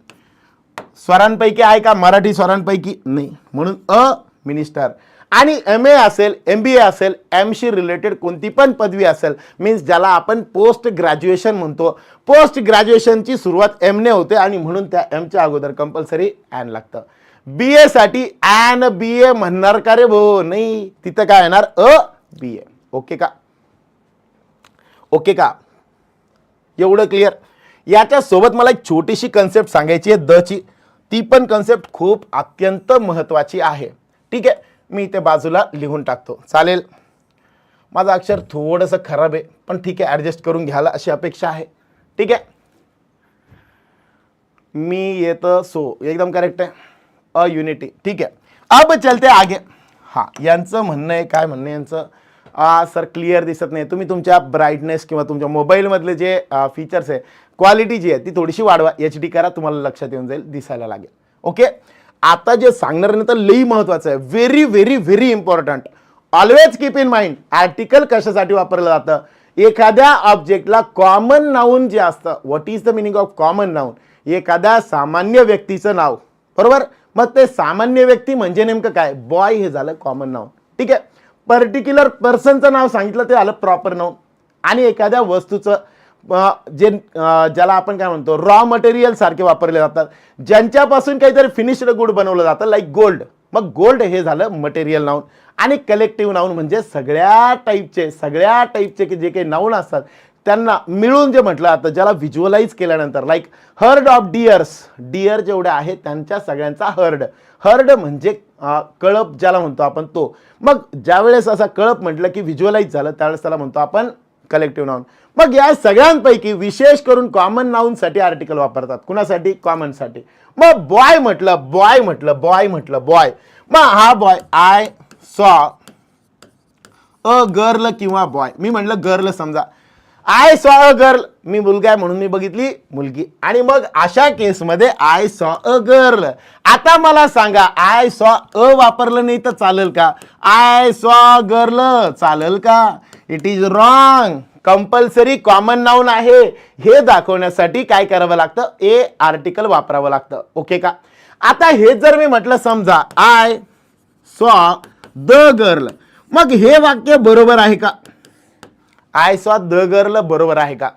स्वरांपैकी आहे का, मराठी स्वरांपैकी नाही, म्हणून अ मिनिस्टर. आणि MA असेल, MBA असेल, एमशी रिलेटेड कोणती पण पदवी असेल, मीन्स ज्याला आपण पोस्ट ग्रॅज्युएशन म्हणतो, पोस्ट ग्रॅज्युएशनची सुरुवात एम ने होते आणि म्हणून त्या एमच्या अगोदर कंपल्सरी ॲन लागतं. BA साठी ॲन BA म्हणणार का रे भो, नाही, तिथं काय येणार, अ BA. ओके का? ओके का? एवढं क्लिअर? याच्या सोबत मला एक छोटीशी कन्सेप्ट सांगायची आहे द ची. ती पण कन्सेप्ट खूप अत्यंत महत्त्वाची आहे. ठीक आहे. मी इथे बाजूला लिहून टाकतो, चालेल? माझं अक्षर थोडंसं खराब आहे पण ठीक आहे, ॲडजस्ट करून घ्यायला अशी अपेक्षा आहे. ठीक आहे. मी येतं सो एकदम करेक्ट आहे, अ युनिटी. ठीक आहे. अब चलते आगे. हां, यांचं म्हणणं आहे, काय म्हणणं आहे यांचं, सर क्लिअर दिसत नाही, तुम्ही तुमच्या ब्राईटनेस किंवा तुमच्या मोबाईलमधले जे फीचर्स आहे, क्वालिटी जी आहे ती थोडीशी वाढवा, HD करा, तुम्हाला लक्षात येऊन जाईल, दिसायला लागेल. ओके. आता जे सांगणार नाही तर लई महत्वाचं आहे, very very very important. Always keep in mind, article कशासाठी वापरलं जातं, एखाद्या ऑब्जेक्टला कॉमन नाऊन जे असतं. What is the meaning of common noun? एखाद्या सामान्य व्यक्तीचं नाव, बरोबर. मग ते सामान्य व्यक्ती म्हणजे नेमकं काय, बॉय हे झालं कॉमन नाऊन. ठीक आहे. पर्टिक्युलर पर्सनचं नाव सांगितलं ते आलं प्रॉपर नाउन. आणि एखाद्या वस्तूचं ज्याला आपण काय म्हणतो रॉ मटेरियल सारखे वापरले जातात, ज्यांच्यापासून काहीतरी फिनिश्ड गुड बनवलं जातं लाईक गोल्ड. मग गोल्ड हे झालं मटेरियल नाउन. आणि कलेक्टिव्ह नाउन म्हणजे सगळ्या टाईपचे की जे काही नाउन असतात त्यांना मिळून जे म्हटलं जातं, ज्याला व्हिज्युअलाइज केल्यानंतर like heard of deers, dear जेवढे आहेत त्यांच्या सगळ्यांचा हर्ड म्हणजे कळप ज्याला म्हणतो आपण तो. मग ज्यावेळेस असा कळप म्हटलं की व्हिज्युअलाइज झालं त्यावेळेस त्याला म्हणतो आपण कलेक्टिव्ह नाउन. मग या सगळ्यांपैकी विशेष करून कॉमन नाउनसाठी आर्टिकल वापरतात. कुणासाठी? कॉमनसाठी. मग बॉय म्हटलं बॉय. मग हा boy, I saw a girl किंवा बॉय. मी म्हटलं गर्ल, समजा आय सॉ अ गर्ल, मी मुलगा आहे म्हणून मी बघितली मुलगी. आणि मग अशा केसमध्ये आय सॉ अ गर्ल. आता मला सांगा आय सॉ अ वापरलं नाही तर चालेल का? आय सॉ गर्ल चालेल का? It is wrong. Compulsory common noun आहे हे दाखवण्यासाठी काय करावं लागतं? ए आर्टिकल वापरावं लागतं. ओके का? आता हे जर मी म्हटलं समजा आय सॉ द गर्ल, मग हे वाक्य बरोबर आहे का? आय सॉ द गर्ल बरोबर आहे का?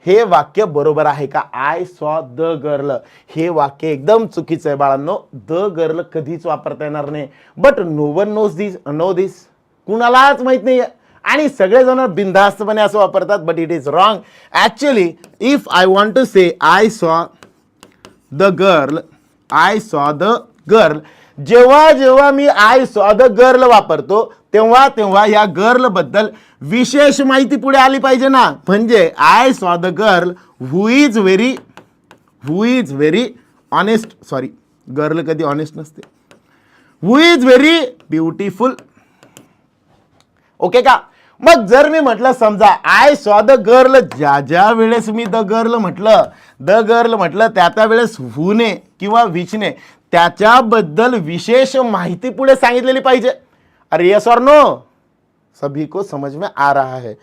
हे वाक्य बरोबर आहे का? आय सॉ द गर्ल हे वाक्य एकदम चुकीचं आहे बाळांनो. द गर्ल कधीच वापरता येणार नाही. But no one no this, कुणालाच माहित नाही. आणि सगळेजण बिनधास्तपणे असं वापरतात, but it is wrong. Actually if I want to say I saw the girl, जेव्हा मी आय सॉ द गर्ल वापरतो तेव्हा या गर्ल बद्दल विशेष माहिती पुढे आली पाहिजे ना. म्हणजे I saw the girl who is very honest, sorry girl कधी ऑनेस्ट नसते, हु इज व्हेरी ब्युटिफुल. ओके का? मग जर मी म्हटलं समजा आय सॉ द गर्ल, ज्या वेळेस मी द गर्ल म्हटलं त्या वेळेस हुने किंवा विचने त्याच्याबद्दल विशेष माहिती पुढे सांगितलेली पाहिजे. अरे यस और नो? सभी को समझ में आ रहा है?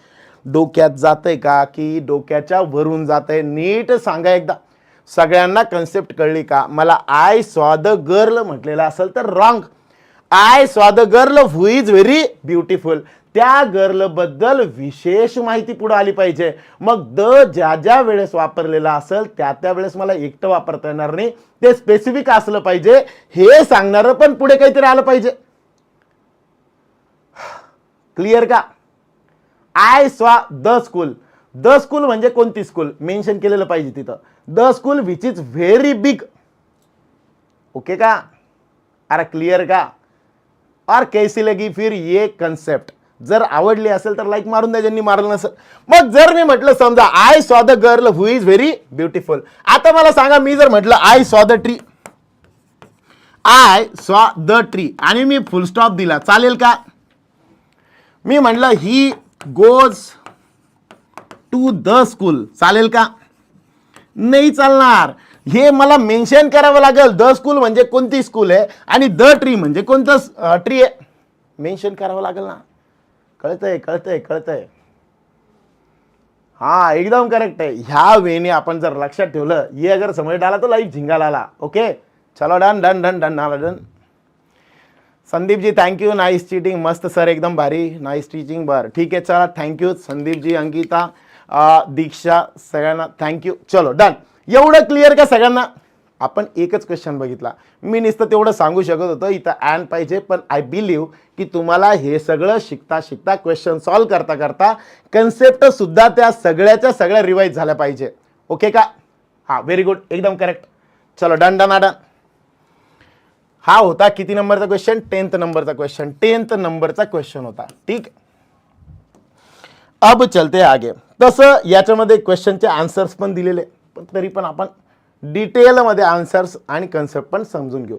डोक्यात जातंय का की डोक्याच्या वरून जातंय? नीट सांगा एकदा. सगळ्यांना कन्सेप्ट कळली का? मला आय सॉ द गर्ल म्हटलेलं असेल तर wrong. I saw the girl who is very beautiful, त्या गर्ल बद्दल विशेष माहिती पुढे आली पाहिजे. मग द ज्या वेळेस वापरलेला असेल त्या वेळेस मला एकटं वापरता येणार नाही, ते स्पेसिफिक असलं पाहिजे. हे सांगणारं पण पुढे काहीतरी आलं पाहिजे. क्लिअर का? आय सॉ द स्कूल म्हणजे कोणती स्कूल मेन्शन केलेलं पाहिजे तिथं. The school which is very big. Okay का? अरे क्लिअर का? और कैसी लगी फिर ये कन्सेप्ट? जर आवडली असेल तर लाईक मारून द्या, ज्यांनी मारलं नसेल. मग जर मी म्हटलं समजा I saw the girl who is very beautiful, आता मला सांगा मी जर म्हटलं आय सॉ द ट्री आणि मी फुल स्टॉप दिला, चालेल का? मी म्हटलं he goes to the school, चालेल का? नाही चालणार. हे मला मेन्शन करावं लागेल. द स्कूल म्हणजे कोणती स्कूल आहे आणि द ट्री म्हणजे कोणतं ट्री आहे, मेन्शन करावं लागेल ना. कळतंय. हा एकदम करेक्ट आहे. ह्या वेने आपण जर लक्षात ठेवलं, ये अगर समज डाला तो लाईफ झिंगाला आला. ओके चलो done. Sandeep ji thank you, nice cheating, मस्त सर एकदम भारी, नाईस टीचिंग. बरं ठीक आहे चला, थँक्यू संदीप जी, अंकिता, दीक्षा, सगळ्यांना थँक्यू. चलो डन. एवढं क्लिअर का सगळ्यांना? आपण एकच क्वेश्चन बघितला. मी नुसतं तेवढं सांगू शकत होतो इथं ॲन पाहिजे, पण आय बिलीव्ह की तुम्हाला हे सगळं शिकता क्वेश्चन सॉल्व करता कन्सेप्ट सुद्धा त्या सगळ्या रिवाईज झाल्या पाहिजे. ओके का? हां व्हेरी गुड, एकदम करेक्ट. चलो डन. हा होता किती नंबरचा क्वेश्चन? 10th नंबरचा क्वेश्चन होता. ठीक. अब चलते आगे. तसं याच्यामध्ये क्वेश्चनचे आन्सर्स पण दिलेले, पण तरी पण आपण डिटेलमध्ये आन्सर्स आणि कन्सेप्ट पण समजून घेऊ.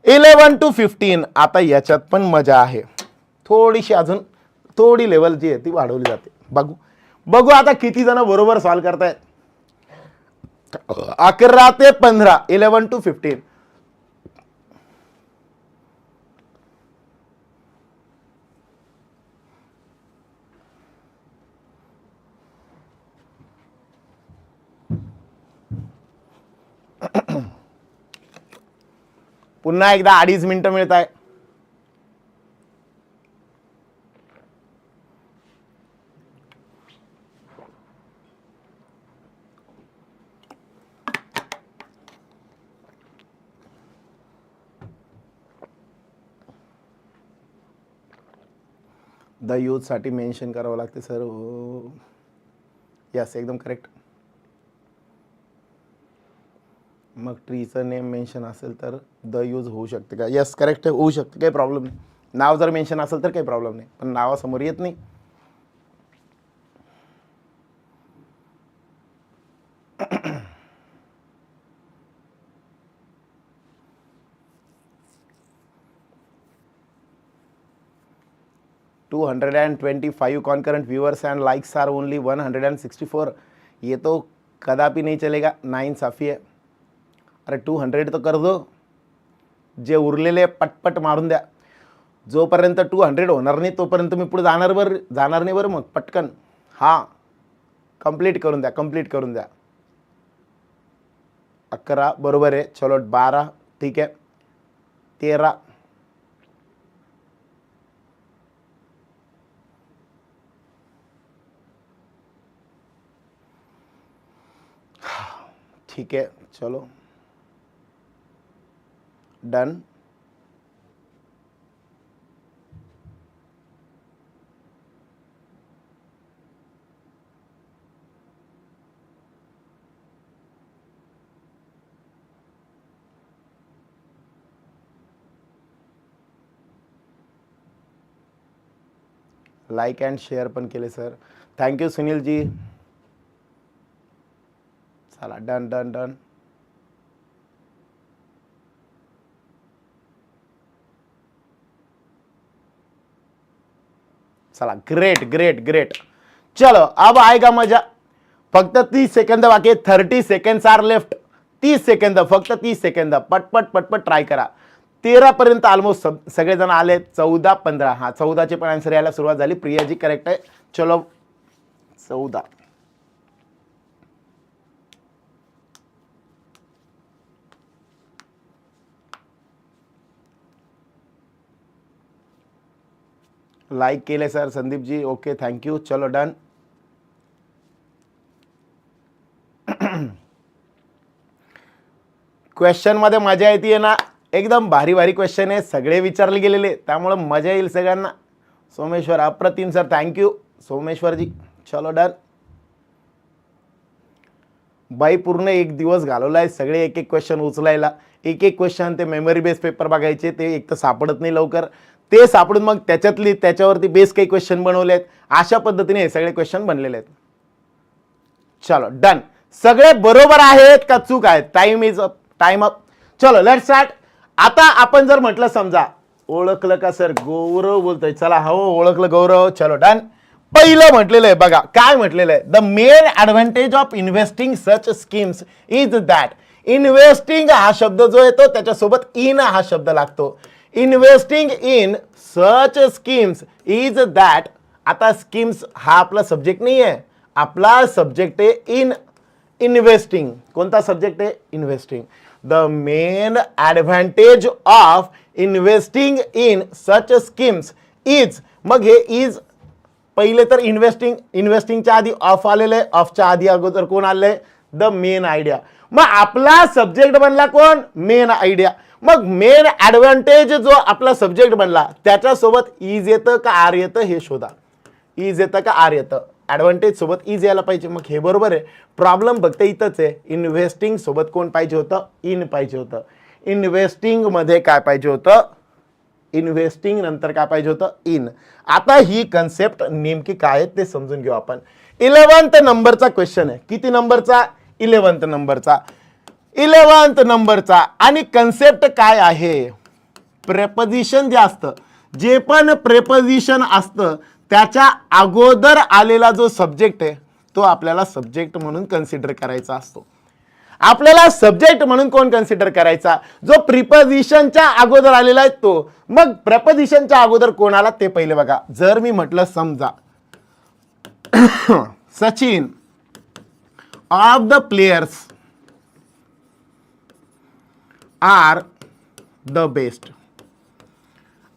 11 to 15 आता याच्यात पण मजा आहे. थोडीशी अजून थोडी लेवल जी आहे ती वाढवली जाते. बघू आता किती जण बरोबर सॉल्व करतायत. 11 ते 15, 11 to 15. पुन्हा एकदा 2.5 मिनिटं मिळत आहे. द यूजसाठी मेन्शन करावं लागते सर. यस, एकदम करेक्ट. मग ट्रीचं नेम मेन्शन असेल तर द यूज होऊ शकते का? यस, करेक्ट होऊ शकते, काही प्रॉब्लेम नाही. नाव जर मेन्शन असेल तर काही प्रॉब्लेम नाही, पण नावासमोर येत नाही. $225 concurrent viewers and likes are only 164. ये तो कदापि नहीं चलेगा, नाइंसाफी है. अरे 200 तो कर दो, जे उरलेले पटपट मारून द्या. जोपर्यंत 200 होणार नाही तोपर्यंत मी पुढे जाणार नाही बरं. मग पटकन हां कंप्लीट करून द्या, कंप्लीट करून द्या. 11 बरोबर आहे. चलो 12 ठीक आहे. 13 ठीक है. चलो डन. लाईक अँड शेअर पण केले सर. थँक्यू सुनीलजी. चला डन डन डन. चला ग्रेट ग्रेट ग्रेट. चलो अब आएगा मजा. फक्त 30 सेकंद बाकी. 30 सेकंड्स आर लेफ्ट. 30 सेकंद, फक्त 30 सेकंद. पटपट पटपट ट्राय करा. 13 पर्यंत ऑलमोस्ट सगळेजण आले. 14 15 हा 14चे पण आन्सर यायला सुरुवात झाली. प्रियाजी करेक्ट आहे. चलो 14. लाईक केले सर संदीपजी. Okay thank you. चलो डन. क्वेश्चन मध्ये मजा येते ना, एकदम भारी भारी क्वेश्चन आहे, सगळे विचारले गेलेले, त्यामुळे मजा येईल सगळ्यांना. सोमेश्वर अप्रतिम सर, थँक्यू सोमेश्वरजी. चलो डन. बाई पूर्ण एक दिवस घालवलाय सगळे एक एक क्वेश्चन उचलायला. एक एक क्वेश्चन ते मेमरी बेस पेपर बघायचे, ते एक तर सापडत नाही लवकर, ते सापडून मग त्याच्यावरती बेस काही क्वेश्चन बनवले आहेत. अशा पद्धतीने हे सगळे क्वेश्चन बनलेले आहेत. चलो डन. सगळे बरोबर आहेत का चूक आहेत? Time is up, time up. चलो लेट्स स्टार्ट. आता आपण जर म्हटलं समजा, ओळखलं का सर? गौरव बोलतोय. चला हो ओळखलं गौरव. चलो डन. पहिलं म्हटलेलं आहे बघा, काय म्हटलेलं आहे? The main advantage of investing such schemes is that. Investing हा शब्द जो येतो त्याच्यासोबत इन हा शब्द लागतो. Investing in such schemes is that. आता स्कीम्स हा आपला सब्जेक्ट नाही आहे, आपला सब्जेक्ट आहे इन इन्व्हेस्टिंग. कोणता सब्जेक्ट आहे? Investing. The main advantage of investing in such schemes is. मग हे इज पहिले तर इन्व्हेस्टिंगच्या आधी ऑफ आलेलं आहे. ऑफच्या आधी अगोदर कोण आलंय? The main idea. मग आपला सब्जेक्ट बनला कोण? Main idea. मग मेन ॲडव्हान्टेज जो आपला सब्जेक्ट बनला त्याच्यासोबत इज येतं का आर येतं हे शोधा. इज येतं का आर येतं? ॲडव्हान्टेज सोबत इज यायला पाहिजे. मग हे बरोबर आहे. प्रॉब्लेम फक्त इथंच आहे. इन्व्हेस्टिंग सोबत कोण पाहिजे होतं? इन पाहिजे होतं. इन्व्हेस्टिंग मध्ये काय पाहिजे होतं? इन्व्हेस्टिंग नंतर काय पाहिजे होतं? इन. आता ही कन्सेप्ट नेमकी काय आहे ते समजून घेऊ आपण. 11th नंबरचा क्वेश्चन आहे. किती नंबरचा? 11th नंबरचा. 11th नंबरचा. आणि कन्सेप्ट काय आहे? प्रेपोजिशन जे असतं, जे पण प्रेपोजिशन असतं त्याच्या अगोदर आलेला जो सब्जेक्ट आहे तो आपल्याला सब्जेक्ट म्हणून कन्सिडर करायचा असतो. आपल्याला सब्जेक्ट म्हणून कोण कन्सिडर करायचा? जो प्रिपोजिशनच्या अगोदर आलेला आहे तो. मग प्रेपोजिशनच्या अगोदर कोण आला ते पहिले बघा. जर मी म्हटलं समजा Sachin of the players are the best.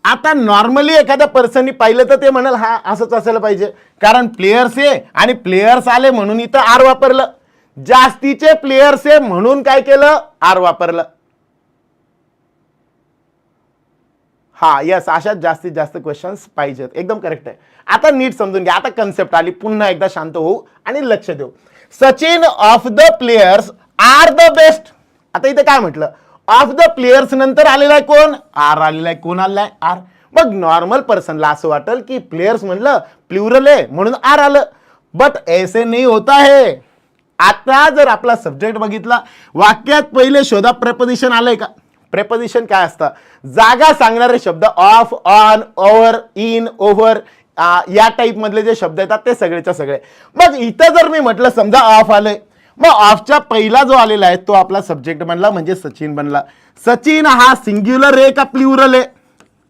आता नॉर्मली एखाद्या पर्सननी पाहिलं तर ते म्हणाल हा असंच असायला पाहिजे, कारण प्लेयर्स आहे आणि प्लेयर्स आले म्हणून इथं आर वापरलं. जास्तीचे प्लेयर्स आहे म्हणून काय केलं? आर वापरलं. हा यस, अशाच जास्तीत जास्त क्वेश्चन्स पाहिजेत. एकदम करेक्ट आहे. आता नीट समजून घ्या. आता कन्सेप्ट आली. पुन्हा एकदा शांत होऊ आणि लक्ष देऊ. Sachin of the players are the best. आता इथे काय म्हटलं, ऑफ द प्लेयर्स नंतर आलेला आहे कोण, आर आलेला आहे. कोण आलेला आहे, आर. मग नॉर्मल पर्सनला असं वाटेल की प्लेयर्स म्हणलं प्लुरल आहे म्हणून आर आलं, बट ऐसे नाही होता है. आता जर आपला सब्जेक्ट बघितला, वाक्यात पहिले शोधा प्रेपोजिशन आलंय का. प्रेपोजिशन काय असतं, जागा सांगणारे शब्द of, on, over, in, over या टाईप मधले जे शब्द येतात ते सगळेच्या सगळे. मग इथं जर मी म्हटलं समजा ऑफ आलंय, मग ऑफच्या पहिला जो आलेला आहे तो आपला सब्जेक्ट बनला, म्हणजे सचिन बनला. सचिन हा सिंग्युलर आहे का प्लुरल आहे,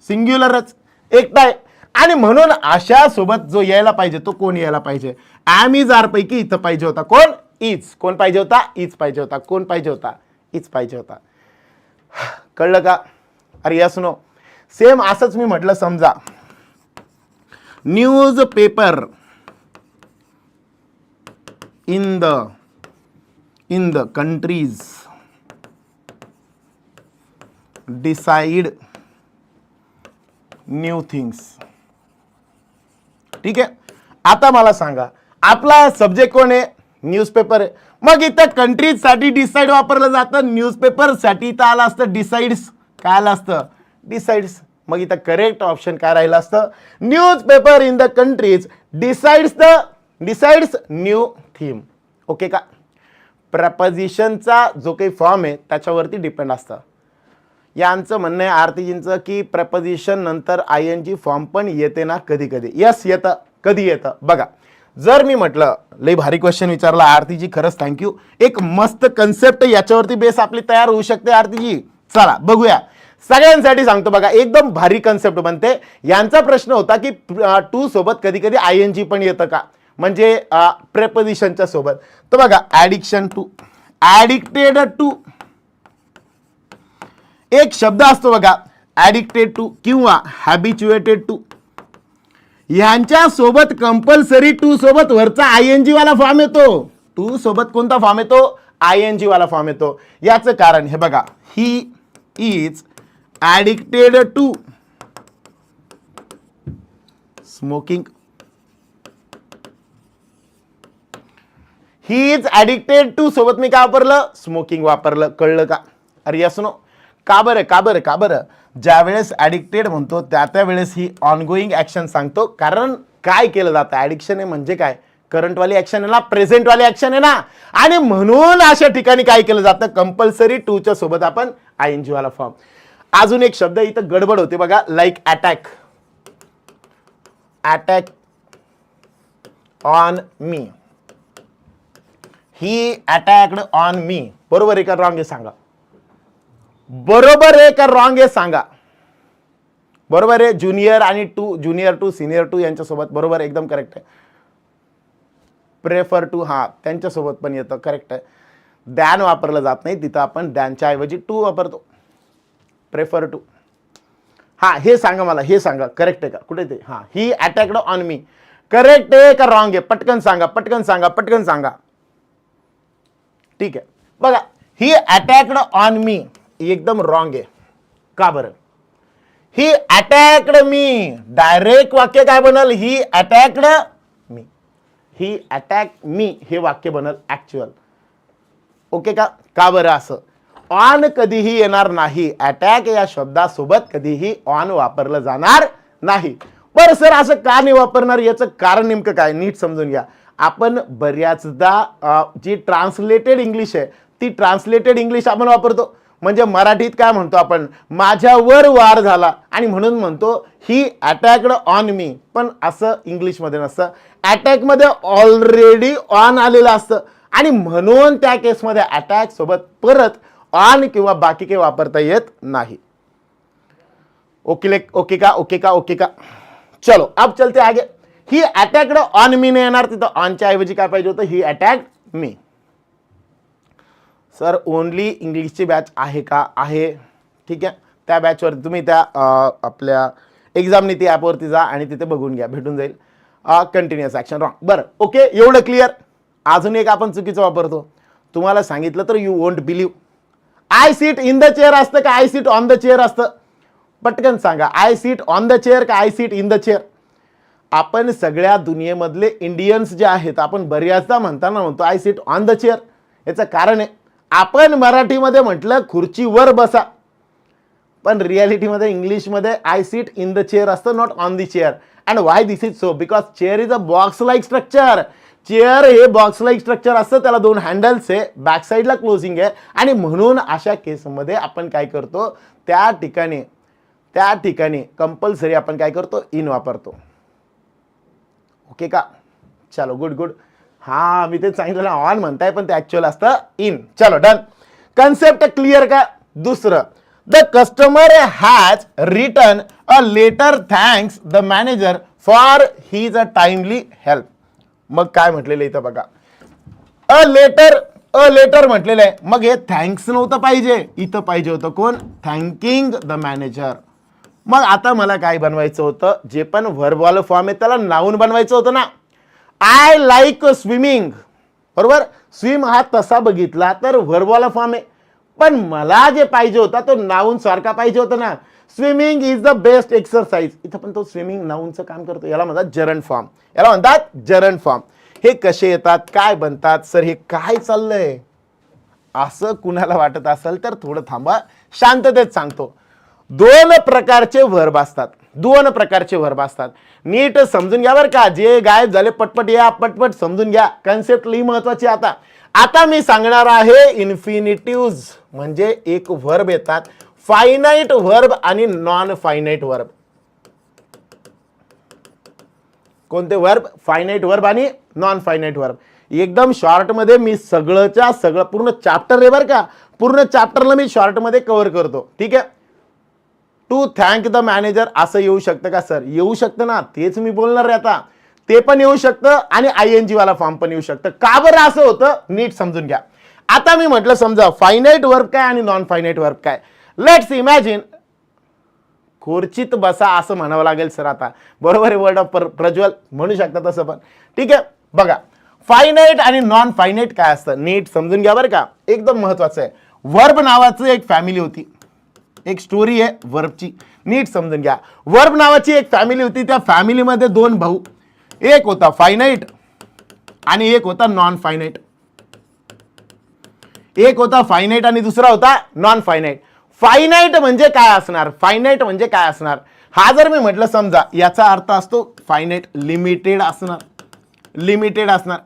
सिंग्युलरच, एकटा आहे. आणि म्हणून अशा सोबत जो यायला पाहिजे तो कोण यायला पाहिजे, ॲम इज आर पैकी इथं पाहिजे होता कोण, इज. कोण पाहिजे होता, इज पाहिजे होता. कोण पाहिजे होता, इज पाहिजे होता. कळलं का. अरे यस नो. सेम असंच मी म्हटलं समजा news paper in the countries decide new things. ठीक आहे. आता मला सांगा आपला सब्जेक्ट कोण आहे, न्यूजपेपर आहे. मग इथं कंट्रीज साठी डिसाइड वापरलं जातं, न्यूजपेपर साठी इथं आलं असतं डिसाइड्स. काय आलं असतं, डिसाइड्स. मग इथं करेक्ट ऑप्शन काय राहिलं असतं, newspaper in the countries decides new theme. Okay का. प्रपोजिशनचा जो काही फॉर्म आहे त्याच्यावरती डिपेंड असतं. यांचं म्हणणं आहे आरतीजींचं की प्रपोजिशन नंतर ING फॉर्म पण येते ना कधी कधी. यस येतं, कधी येतं बघा. जर मी म्हटलं, लई भारी क्वेश्चन विचारला आरतीजी, खरंच थँक्यू. एक मस्त कन्सेप्ट याच्यावरती बेस आपली तयार होऊ शकते आरतीजी. चला बघूया. सगळ्यांसाठी सांगतो बघा, एकदम भारी कन्सेप्ट बनते. यांचा प्रश्न होता की टू सोबत कधी कधी ING पण येतं का, म्हणजे प्रेपोजिशनच्या सोबत. तर बघा ॲडिक्शन टू, ॲडिक्टेड टू एक शब्द असतो बघा, ॲडिक्टेड टू किंवा हॅबिच्युएटेड टू. यांच्या सोबत कंपल्सरी टू सोबत वरचा ING वाला फॉर्म येतो. टू सोबत कोणता फॉर्म येतो, ING वाला फॉर्म येतो. याचं कारण हे बघा, he is addicted to smoking. He is addicted to सोबत मी काय वापरलं, स्मोकिंग वापरलं. कळलं का. अरे यस नो. का बरं का बरं का बरं, ज्या वेळेस ॲडिक्टेड म्हणतो त्या वेळेस ही ऑनगोईंग ॲक्शन सांगतो. कारण काय केलं जातं, ॲडिक्शन आहे म्हणजे काय, करंटवाली ॲक्शन आहे ना, प्रेझेंटवाली ॲक्शन आहे ना. आणि म्हणून अशा ठिकाणी काय केलं जातं, कंपल्सरी टूच्या सोबत आपण ING वाला फॉर्म. अजून एक शब्द इथं गडबड होते बघा, like attack. Attack on me. He attacked on me. बरोबर आहे का रॉंग आहे सांगा. बरोबर आहे का रॉंग आहे सांगा. बरोबर आहे. ज्युनियर आणि to, junior to senior to यांच्यासोबत बरोबर, एकदम करेक्ट आहे. प्रेफर टू हा त्यांच्यासोबत पण येतं, करेक्ट आहे. दॅन वापरलं जात नाही, तिथं आपण दॅनच्या ऐवजी टू वापरतो. Prefer to. हा हे सांगा मला, हे सांगा करेक्ट आहे का, कुठे ते. हा ही अटॅक्ड ऑन मी करेक्ट आहे का रॉंग आहे, पटकन सांगा, पटकन सांगा, पटकन सांगा. ठीक आहे. बघा ही अटॅक्ड ऑन मी एकदम रॉंग आहे. का बरं, ही अटॅक्ड मी, डायरेक्ट वाक्य काय बनल, ही अटॅक्ड मी. ही अटॅक मी हे वाक्य बनल ऍक्च्युअल. ओके का. का बरं असं, ऑन कधीही येणार नाही. अटॅक या शब्दासोबत कधीही ऑन वापरलं जाणार नाही. बरं सर असं का नाही वापरणार, याचं कारण नेमकं काय, नीट समजून घ्या. आपण बऱ्याचदा जी ट्रान्सलेटेड इंग्लिश आहे ती ट्रान्सलेटेड इंग्लिश आपण वापरतो. म्हणजे मराठीत काय म्हणतो आपण, माझ्यावर वार झाला, आणि म्हणून म्हणतो ही अटॅक्ड ऑन मी. पण असं इंग्लिशमध्ये नसतं. अटॅकमध्ये ऑलरेडी ऑन आलेलं असतं, आणि म्हणून त्या केसमध्ये अटॅक सोबत परत ऑन किंवा बाकी काही वापरता येत नाही. ओके ओके का, ओके का, ओके का. चलो अब चलते आगे. ही अटॅक्ड ऑन मी नाही येणार, तिथं ऑनच्या ऐवजी काय पाहिजे होतं, ही अटॅक्ड मी. सर ओनली इंग्लिशची बॅच आहे का, आहे. ठीक आहे. त्या बॅचवर तुम्ही त्या आपल्या एक्झाम नीती ॲपवरती जा आणि तिथे बघून घ्या, भेटून जाईल. Continuous action wrong. बरं ओके, एवढं क्लिअर. अजून एक आपण चुकीचं वापरतो. तुम्हाला सांगितलं तर you won't believe. I sit in the chair असतं का I sit on the chair असतं. पटकन सांगा, I sit on the chair का I sit in the chair? आपण सगळ्या दुनियेमधले इंडियन्स जे आहेत आपण बऱ्याचदा म्हणताना म्हणतो I sit on the chair. याचं कारण आहे, आपण मराठीमध्ये म्हटलं खुर्चीवर बसा, पण रियालिटीमध्ये इंग्लिशमध्ये I sit in the chair असतं, not on the chair. And why this is so? Because chair is a box like structure. Chair हे बॉक्स लाईक स्ट्रक्चर असतं, त्याला 2 हँडल्स आहे, बॅक साईडला क्लोजिंग आहे, आणि म्हणून अशा केसमध्ये आपण काय करतो, त्या ठिकाणी कंपल्सरी आपण काय करतो, इन वापरतो. ओके का? चलो गुड गुड. हा मी ते सांगितलं ना, ऑन म्हणताय पण ते ऍक्च्युअल असतं इन. चलो डन. कन्सेप्ट क्लिअर का? दुसरं, the customer has written a letter thanks the manager for his a timely help. मग काय म्हटलेलं इथं बघा, अ लेटर म्हटलेलं आहे. मग हे थँक्स नव्हतं पाहिजे, इथं पाहिजे होतं कोण, थँकिंग द मॅनेजर. मग आता मला काय बनवायचं होतं, जे पण व्हर्बल फॉर्म आहे त्याला नाऊन बनवायचं होतं ना. आय लाईक स्विमिंग, बरोबर. स्विम हा तसा बघितला तर व्हर्बल फॉर्म आहे, पण मला जे पाहिजे होता तो नाऊन सारखा पाहिजे होता ना. Swimming is the best exercise. इथं पण तो स्विमिंग नाऊनचं काम करतो, याला म्हणतात जरंड फॉर्म. हे कसे येतात, काय बनतात? सर हे काय चाललंय असं कुणाला वाटत असेल तर थोडं थांबा, शांततेत सांगतो. 2 प्रकारचे व्हर्ब असतात. नीट समजून घ्या बरं का. जे गायब झाले पटपट या, पटपट समजून घ्या. कन्सेप्ट लई महत्वाची. आता मी सांगणार आहे इन्फिनिटिव्ज म्हणजे एक व्हर्ब येतात, फायनाइट व्हर्ब आणि नॉन फायनाइट व्हर्ब. कोणते व्हर्ब? फायनाइट व्हर्ब आणि नॉन फायनाइट व्हर्ब. एकदम शॉर्ट मध्ये मी सगळंच्या सगळं पूर्ण चॅप्टर आहे बरं का, पूर्ण चॅप्टरला मी शॉर्ट मध्ये कव्हर करतो. ठीक आहे. टू थँक द मॅनेजर असं येऊ शकतं का सर? येऊ शकतं ना, तेच मी बोलणार आहे आता. ते पण येऊ शकतं आणि आयएनजी वाला फॉर्म पण येऊ शकतं. का बरं असं होतं नीट समजून घ्या. आता मी म्हटलं समजा फायनाइट वर्ब काय आणि नॉन फायनाइट वर्ब काय. लेट्स इमॅजिन खुर्चीत बसा असं म्हणावं लागेल सर आता, बरोबर आहे. वर्ड ऑफ प्रज्वल म्हणू शकता तसं पण. ठीक आहे. बघा फायनाइट आणि नॉन फायनाइट काय असतं नीट समजून घ्या बरं का, एकदम महत्वाचं आहे. वर्ब नावाचं एक फॅमिली होती, एक स्टोरी आहे वर्बची, नीट समजून घ्या. वर्ब नावाची एक फॅमिली होती, त्या फॅमिलीमध्ये 2 भाऊ, एक होता फायनाइट आणि एक होता नॉन फायनाइट. एक होता फायनाइट आणि दुसरा होता नॉन फायनाइट. फायनाइट म्हणजे काय असणार, फायनाइट म्हणजे काय असणार, हा जर मी म्हटलं समजा याचा अर्थ असतो फायनाइट, लिमिटेड असणार.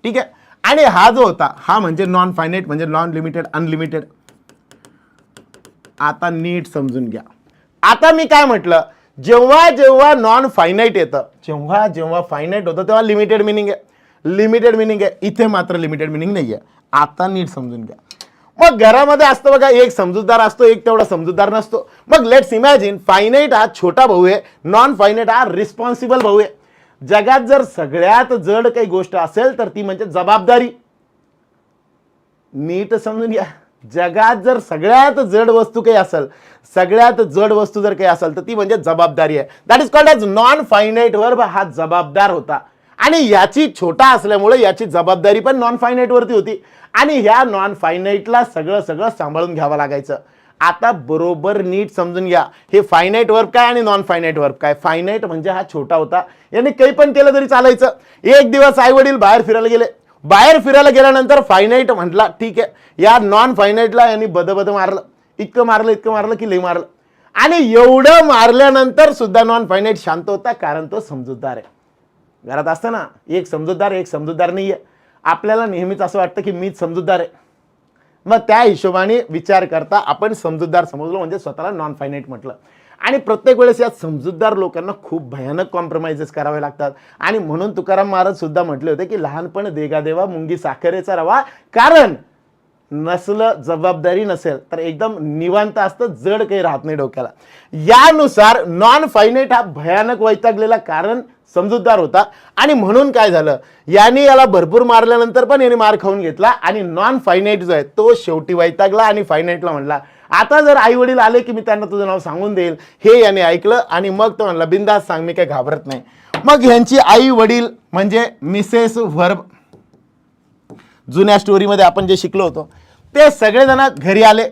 ठीक आहे. आणि हा जो होता हा म्हणजे नॉन फायनाइट म्हणजे नॉन लिमिटेड, अनलिमिटेड. आता नीट समजून घ्या. आता मी काय म्हटलं, जेव्हा जेव्हा नॉन फायनाइट येतं, जेव्हा फायनाइट होतं तेव्हा लिमिटेड मिनिंग आहे. इथे मात्र लिमिटेड मिनिंग नाहीये. आता नीट समजून घ्या. मग घरामध्ये असतं बघा, एक समजूतदार असतो, एक तेवढा समजूतदार नसतो. मग लेट्स इमॅजिन फायनाइट हा छोटा भाऊ आहे, नॉन फायनाइट हा रिस्पॉन्सिबल भाऊ आहे. जगात जर सगळ्यात जड काही गोष्ट असेल तर ती म्हणजे जबाबदारी. नीट समजून घ्या. जगात जर सगळ्यात जड वस्तू काही असेल, जर काही असेल तर ती म्हणजे जबाबदारी आहे. That is called as non finite verb. हा जबाबदार होता आणि याची छोटा असल्यामुळे याची जबाबदारी पण नॉन फायनाइट वरती होती आणि ह्या नॉन फायनाइटला सगळं सांभाळून घ्यावं लागायचं. आता बरोबर नीट समजून घ्या, हे फायनाइट वर्ब काय आणि नॉन फायनाइट वर्ब काय. फायनाइट म्हणजे हा छोटा होता, याने काही पण केलं तरी चालायचं. एक दिवस आई वडील बाहेर फिरायला गेल्यानंतर फायनाइट म्हटला ठीक आहे, या नॉन फायनाइटला यांनी बद मारलं, इतकं मारलं की लई मारलं. आणि एवढं मारल्यानंतर सुद्धा नॉन फायनाइट शांत होता, कारण तो समजूतदार आहे. घरात असतं ना एक समजूतदार नाहीये. आपल्याला नेहमीच असं वाटतं की मीच समजूतदार आहे. मग त्या हिशोबाने विचार करता आपण समजूतदार समजलो म्हणजे स्वतःला नॉन फायनाइट म्हटलं. आणि प्रत्येक वेळेस या समजूतदार लोकांना खूप भयानक कॉम्प्रोमाइजेस करावे लागतात. आणि म्हणून तुकाराम महाराज सुद्धा म्हटले होते की लहानपण देगा देवा मुंगी साखरेचा रवा. कारण नसलं, जबाबदारी नसेल तर एकदम निवांत असतं, जड काही राहत नाही डोक्याला. यानुसार नॉन फायनाइट हा भयानक वैतागलेला, कारण समजूतदार होता. आणि म्हणून काय झालं, याने याला भरपूर मारल्यानंतर पण याने मार खाऊन घेतला आणि नॉन फायनाइट जो आहे तो शेवटी वैतागला आणि फायनाइटला म्हणला आता जर आई वडील आले की मी त्यांना तुझं नाव सांगून देईल. हे याने ऐकलं आणि मग तो म्हणला बिंदास सांग, मी काही घाबरत नाही. मग ह्यांची आई वडील म्हणजे मिसेस व्हर्ब, जुन्या स्टोरीमध्ये आपण जे शिकलो होतो ते सगळेजण घरी आले.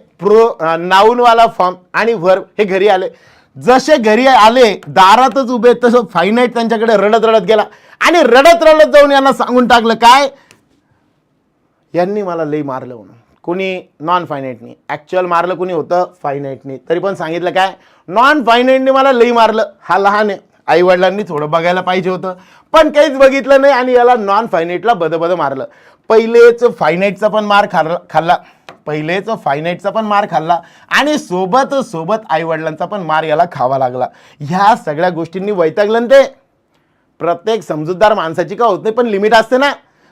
नाऊन वाला फॉर्म आणि व्हर्ब हे घरी आले. जसे घरी आले दारातच उभे तसं फायनाईट त्यांच्याकडे रडत रडत गेला आणि रडत रडत जाऊन यांना सांगून टाकलं काय, यांनी मला लई मारलं म्हणून. कुणी? नॉन फायनाईटनी. ॲक्च्युअल मारलं कुणी होतं? फायनाईटनी. तरी पण सांगितलं काय, नॉन फायनाईटनी मला लई मारलं. हा लहान आहे, आईवडिलांनी थोडं बघायला पाहिजे होतं, पण काहीच बघितलं नाही आणि याला नॉन फायनाईटला बदबद मारलं. पहिलेच फायनाईटचा पण मार खाल्ला आणि सोबत सोबत आईवडिलांचा पण मार याला खावा लागला. ह्या सगळ्या गोष्टींनी वैतागलं ना ते. प्रत्येक समजूतदार माणसाची का होत नाही, पण लिमिट असते ना.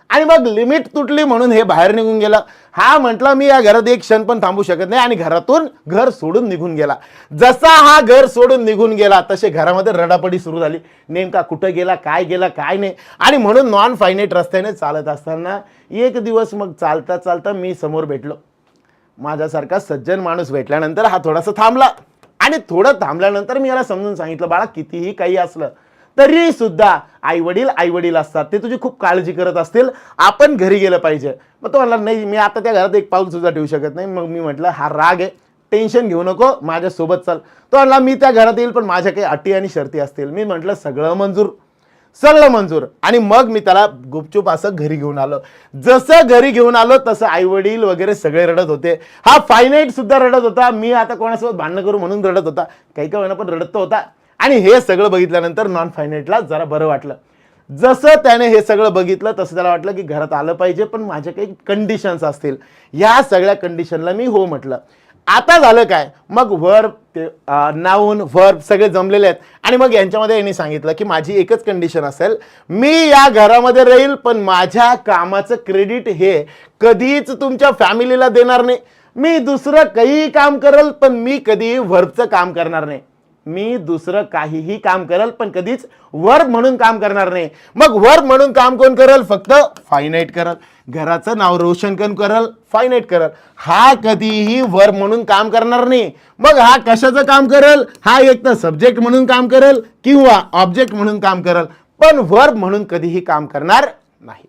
आणि मग लिमिट तुटली म्हणून हे बाहेर निघून गेला. हा म्हटलं मी या घरात एक क्षण पण थांबू शकत नाही आणि घरातून घर सोडून निघून गेला. जसा हा घर सोडून निघून गेला तसे घरामध्ये रडापडी सुरू झाली. नेमका कुठं गेला, काय नाही. आणि म्हणून नॉन फायनाईट रस्त्याने चालत असताना एक दिवस मग चालता चालता मी समोर भेटलो. माझ्यासारखा सज्जन माणूस भेटल्यानंतर हा थोडासा थांबला आणि थोडं थांबल्यानंतर मी याला समजून सांगितलं, बाळा कितीही काही असलं तरी सुद्धा आई वडील असतात, ते तुझी खूप काळजी करत असतील, आपण घरी गेलं पाहिजे. मग तो म्हणला नाही मी आता त्या घरात एक पाऊल सुद्धा ठेवू शकत नाही. मग मी म्हटलं हा राग आहे, टेन्शन घेऊ नको, माझ्यासोबत चल. तो म्हणला मी त्या घरात येईल पण माझ्या काही अटी आणि शर्ती असतील. मी म्हटलं सगळं मंजूर. आणि मग मी त्याला गुपचूप असं घरी घेऊन आलो. जसं घरी घेऊन आलो तसं आई वडील वगैरे सगळे रडत होते. हा फायनाईट सुद्धा रडत होता. मी आता कोणासोबत भांडणं करू म्हणून रडत होता, काही का होईना पण रडत तो होता. आणि हे सगळं बघितल्यानंतर नॉन फायनाईटला जरा बरं वाटलं. जसं त्याने हे सगळं बघितलं तसं त्याला वाटलं की घरात आलं पाहिजे, पण माझ्या काही कंडिशन्स असतील. या सगळ्या कंडिशनला मी हो म्हटलं. आता झालं काय, मग वर्ब नाऊन वर्ब सगळे जमलेले आहेत आणि मग यांच्यामध्ये यांनी सांगितलं की माझी एकच कंडिशन असेल, मी या घरामध्ये राहील पण माझ्या कामाचं क्रेडिट हे कधीच तुमच्या फॅमिलीला देणार नाही. मी दुसरं काही काम करेल पण मी कधीही वर्बचं काम करणार नाही. मी दुसरं काहीही काम करेल पण कधीच वर्ब म्हणून काम करणार नाही. मग वर्ब म्हणून काम कोण करेल? फक्त फायनाईट करेल. घराचं नाव रोशन कोण करेल? फायनाईट करेल. हा कधीही वर्ब म्हणून काम करणार नाही. मग हा कशाचं काम करेल? हा एक तर सब्जेक्ट म्हणून काम करेल किंवा ऑब्जेक्ट म्हणून काम करेल, पण वर्ब म्हणून कधीही काम करणार नाही.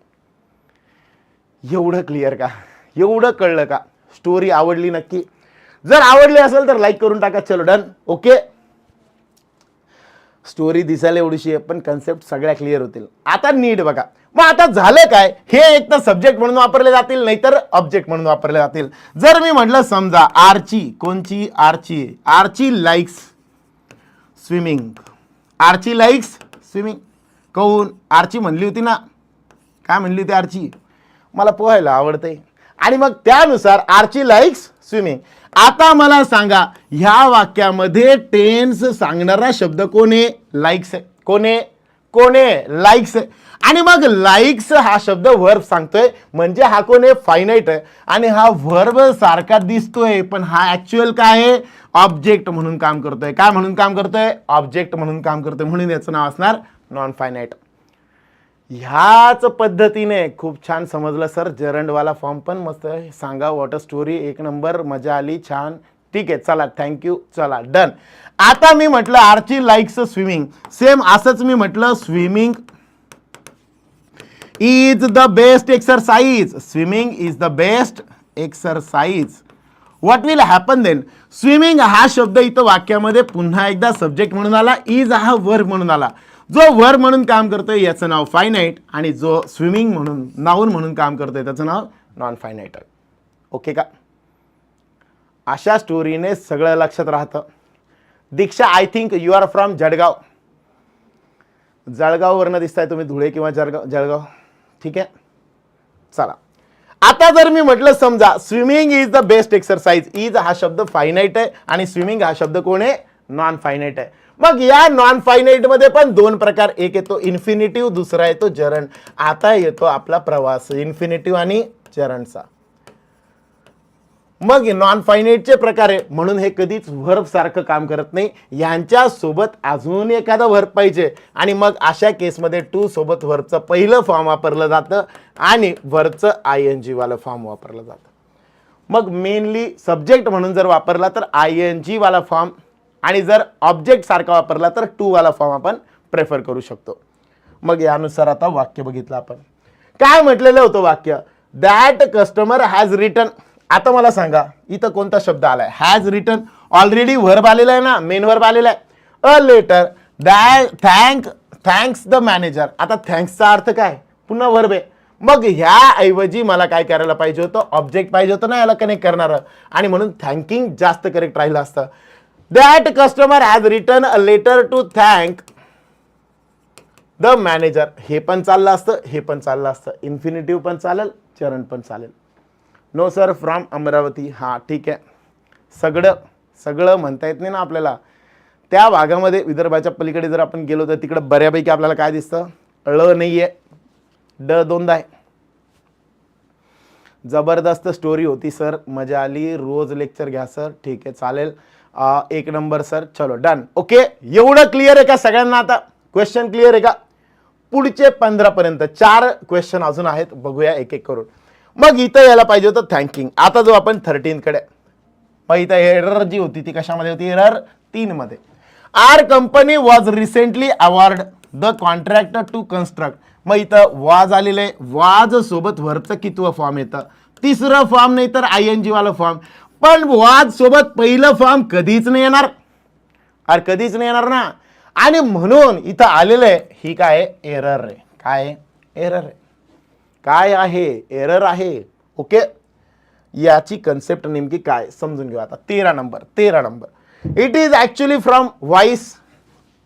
एवढं क्लिअर का? एवढं कळलं का? स्टोरी आवडली नक्की? जर आवडली असेल तर लाईक करून टाका. चलो डन. ओके, स्टोरी दिसायला एवढीशी आहे पण कन्सेप्ट सगळ्या क्लिअर होतील. आता नीट बघा. मग आता झालं काय, हे एक तर सब्जेक्ट म्हणून वापरले जातील नाहीतर ऑब्जेक्ट म्हणून वापरले जातील. जर मी म्हटलं समजा आर्ची, कोणची? Archi likes swimming. Archi likes swimming. कहून? आर्ची म्हणली होती ना, काय म्हणली होती आर्ची? मला पोहायला आवडते. आणि मग त्यानुसार आर्ची लाईक्स स्विमिंग. आता मला सांगा ह्या वाक्यामध्ये टेन्स सांगणारा शब्द कोणे? लाईक्स आहे. कोणे? लाईक्स आहे. आणि मग लाईक्स हा शब्द वर्ब सांगतोय म्हणजे हा कोण आहे? फायनाईट आहे. आणि हा वर्ब सारखा दिसतोय पण हा ऍक्च्युअल काय आहे? ऑब्जेक्ट म्हणून काम करतोय. काय म्हणून काम करतोय? ऑब्जेक्ट म्हणून काम करतोय. म्हणून याचं नाव असणार नॉन फायनाईट. ह्याच पद्धतीने खूप छान समजलं सर. जरंडवाला फॉर्म पण मस्त आहे. सांगा वॉट अ स्टोरी. एक नंबर, मजा आली, छान. ठीक आहे, चला थँक्यू. चला डन. आता मी म्हटलं आर्ची लाईक्स स्विमिंग. सेम असंच मी म्हटलं swimming is the best exercise. Swimming is the best exercise. What will happen then? Swimming हा शब्द इथं वाक्यामध्ये पुन्हा एकदा सब्जेक्ट म्हणून आला, इज हा वर्ब म्हणून आला. जो वर्ब म्हणून काम करतोय याचं नाव फायनाईट आणि जो स्विमिंग म्हणून नाऊन म्हणून काम करतोय त्याचं नाव नॉन फायनाईट. ओके का? अशा स्टोरीने सगळं लक्षात राहतं. Diksha, I think you are from Jalgaon. जळगाववरनं दिसताय तुम्ही, धुळे किंवा जळगाव. ठीक आहे, चला. आता जर मी म्हटलं समजा swimming is the best exercise. Is हा शब्द फायनाईट आहे आणि स्विमिंग हा शब्द कोण आहे? नॉन फायनाईट आहे. मग या नॉन फायनाईट मध्ये पण दोन प्रकार, एक येतो इन्फिनिटिव्ह, दुसरा येतो जरंड. आता येतो आपला प्रवास, इन्फिनिटिव्ह आणि जरंडचा. मग नॉन फायनाईटचे प्रकार आहे म्हणून हे कधीच वर्ब सारखं काम करत नाही. यांच्या सोबत अजून एखादा वर्ब पाहिजे आणि मग अशा केसमध्ये टू सोबत वर्बचं पहिलं फॉर्म वापरलं जातं आणि वर्बचं ING वाला फॉर्म वापरलं जातं. मग मेनली सब्जेक्ट म्हणून जर वापरला तर ING वाला फॉर्म आणि जर ऑब्जेक्ट सारखा वापरला तर टू वाला फॉर्म आपण प्रेफर करू शकतो. मग यानुसार आता वाक्य बघितलं आपण. काय म्हटलेलं होतं वाक्य? That customer has written. आता मला सांगा इथं कोणता शब्द आलाय? Has return. ऑलरेडी वर्ब आलेला आहे ना, मेन वर्ब आलेला आहे. A letter thanks the manager. आता थँक्सचा अर्थ काय, पुन्हा वर्ब आहे. मग ह्या ऐवजी मला काय करायला पाहिजे होतं, ऑब्जेक्ट पाहिजे होतं ना याला कनेक्ट करणारं, आणि म्हणून थँकिंग जास्त करेक्ट राहिलं असतं. That customer has return a letter to thank the manager. हे पण चाललं असतं, हे पण चाललं असतं. इन्फिनिटिव्ह पण चालेल, चरण पण चालेल. No sir from Amravati. हां ठीक आहे. सगळं म्हणता येत नाही ना आपल्याला. त्या भागामध्ये विदर्भाच्या पलीकडे जर आपण गेलो तर तिकडं बऱ्यापैकी आपल्याला काय दिसतं, ळ नाही आहे, ड दोनदा आहे. जबरदस्त स्टोरी होती सर, मजा आली. रोज लेक्चर घ्या सर. ठीक आहे चालेल. 1 नंबर सर. चलो डन. ओके, एवढं क्लिअर आहे का सगळ्यांना? आता क्वेश्चन क्लिअर आहे का? पुढचे 15 पर्यंत 4 क्वेश्चन अजून आहेत, बघूया एक एक करून. मग इथं यायला पाहिजे होतं थँकिंग. आता जो आपण 13 कडे, मग इथं एरर जी होती ती कशामध्ये होती, एरर 3 मध्ये. Our company was recently award the contract to construct. मग इथं वाज आलेलं आहे, वाज सोबत व्हर्बचं कितवं फॉर्म येतं, तिसरं फॉर्म नाही तर ING वाला फॉर्म. पण वाज सोबत पहिलं फॉर्म कधीच नाही येणार, अरे कधीच नाही येणार ना. आणि म्हणून इथं आलेलं आहे, ही काय एरर आहे. काय एरर आहे, काय आहे एरर आहे. ओके, याची कन्सेप्ट नेमकी काय समजून घेऊ आता. 13 number it is actually from voice.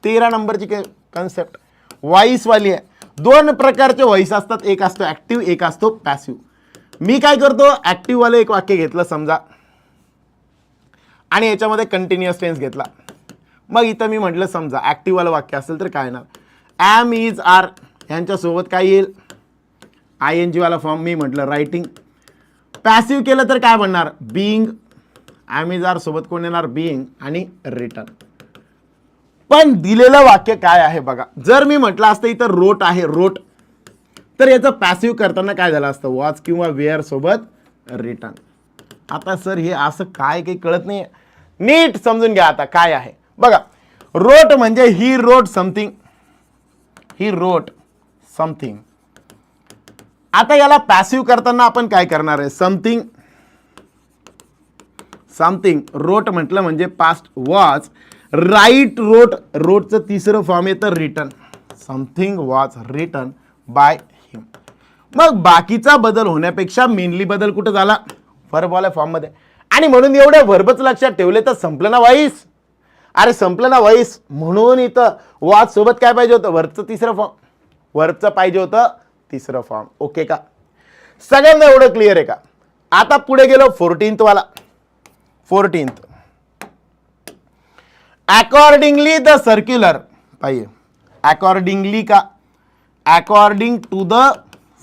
13 नंबरची कन्सेप्ट व्हॉइस वाली आहे. 2 प्रकारचे व्हॉइस असतात, एक असतो ॲक्टिव्ह, एक असतो पॅसिव्ह. मी काय करतो, ॲक्टिव्ह वाले एक वाक्य घेतलं समजा आणि याच्यामध्ये कंटिन्युअस टेन्स घेतला. मग इथं मी म्हटलं समजा ॲक्टिव्ह वालं वाक्य असेल तर काय येणार, ॲम इज आर, यांच्यासोबत काय येईल, ING वाला फॉर्म. मी म्हटलं रायटिंग. पॅसिव्ह केलं तर काय बनणार, बीइंग. ॲम इज आर सोबत कोण येणार, बीइंग आणि रिटर्न. पण दिलेलं वाक्य काय आहे बघा. जर मी म्हटलं असतं इथं रोट आहे, रोट, तर याचं पॅसिव्ह करताना काय झालं असतं, वॉच किंवा वेअर सोबत रिटर्न. आता सर हे असं काय काही कळत नाही, नीट समजून घ्या आता काय आहे बघा. रोट म्हणजे he wrote something, he wrote something. आता याला पॅसिव्ह करताना आपण काय करणार आहे, समथिंग. समथिंग रोट म्हटलं म्हणजे पास्ट वॉज, राईट रोट, रोटचं तिसरं फॉर्म येतं return. Something was return by him. मग बाकीचा बदल होण्यापेक्षा मेनली बदल कुठं झाला, व्हर्बवाल्या फॉर्ममध्ये. आणि म्हणून एवढे व्हर्बच लक्षात ठेवले तर संपलं ना व्हॉइस. अरे संपलं ना व्हॉइस. म्हणून इथं वॉज सोबत काय पाहिजे होतं, व्हर्बचं तिसरं फॉर्म, व्हर्बचं पाहिजे होतं तिसरं फॉर्म. ओके का, सगळ्यांना एवढं क्लिअर आहे का? आता पुढे गेलो 14th वाला. 14th अकॉर्डिंगली द सर्क्युलर पाहिजे. अकॉर्डिंगली का, अकॉर्डिंग टू द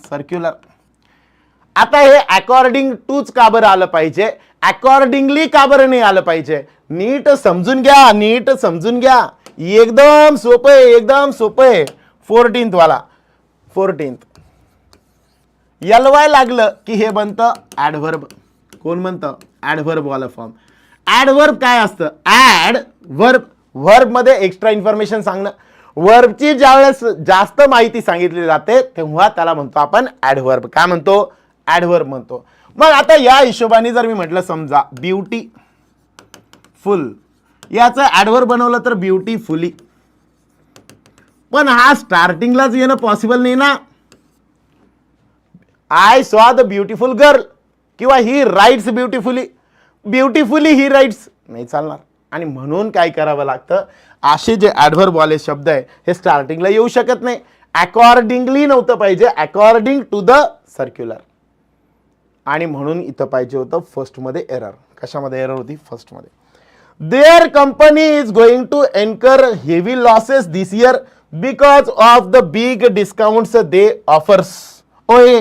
सर्क्युलर. आता हे अकॉर्डिंग टूच का बरं आलं पाहिजे, अकॉर्डिंगली का बरं नाही आलं पाहिजे. नीट समजून घ्या, नीट समजून घ्या. एकदम सोपं आहे, एकदम सोपं आहे. 14th वाला. 14th LY लागलं की हे बनतं ॲडव्हर्ब. कोण म्हणतं, ॲडव्हर्ब वाला फॉर्म. ॲडव्हर्ब काय असतं, ॲड वर्ब. वर्ब मध्ये एक्स्ट्रा इन्फॉर्मेशन सांगणं. वर्बची ज्यावेळेस जास्त माहिती सांगितली जाते तेव्हा त्याला म्हणतो आपण ॲडव्हर्ब. काय म्हणतो, ॲडव्हर्ब म्हणतो. मग आता या हिशोबाने जर मी म्हटलं समजा ब्युटी फुल, याचं ॲडव्हर्ब बनवलं तर ब्युटीफुली. पण हा स्टार्टिंगलाच येणं पॉसिबल नाही ना. I saw the beautiful girl किंवा ही राईट्स ब्युटिफुली, ब्युटिफुली ही राईट्स नाही चालणार. आणि म्हणून काय करावं लागतं, असे जे ॲडव्हर्ब वाले शब्द आहे हे स्टार्टिंगला येऊ शकत नाही. अकॉर्डिंगली नव्हतं पाहिजे, अकॉर्डिंग टू द सर्क्युलर. आणि म्हणून इथं पाहिजे होतं फर्स्टमध्ये एरर. कशामध्ये एरर होती, फर्स्टमध्ये. Their company is going to incur heavy losses this year because of the big discounts they offers. ओय,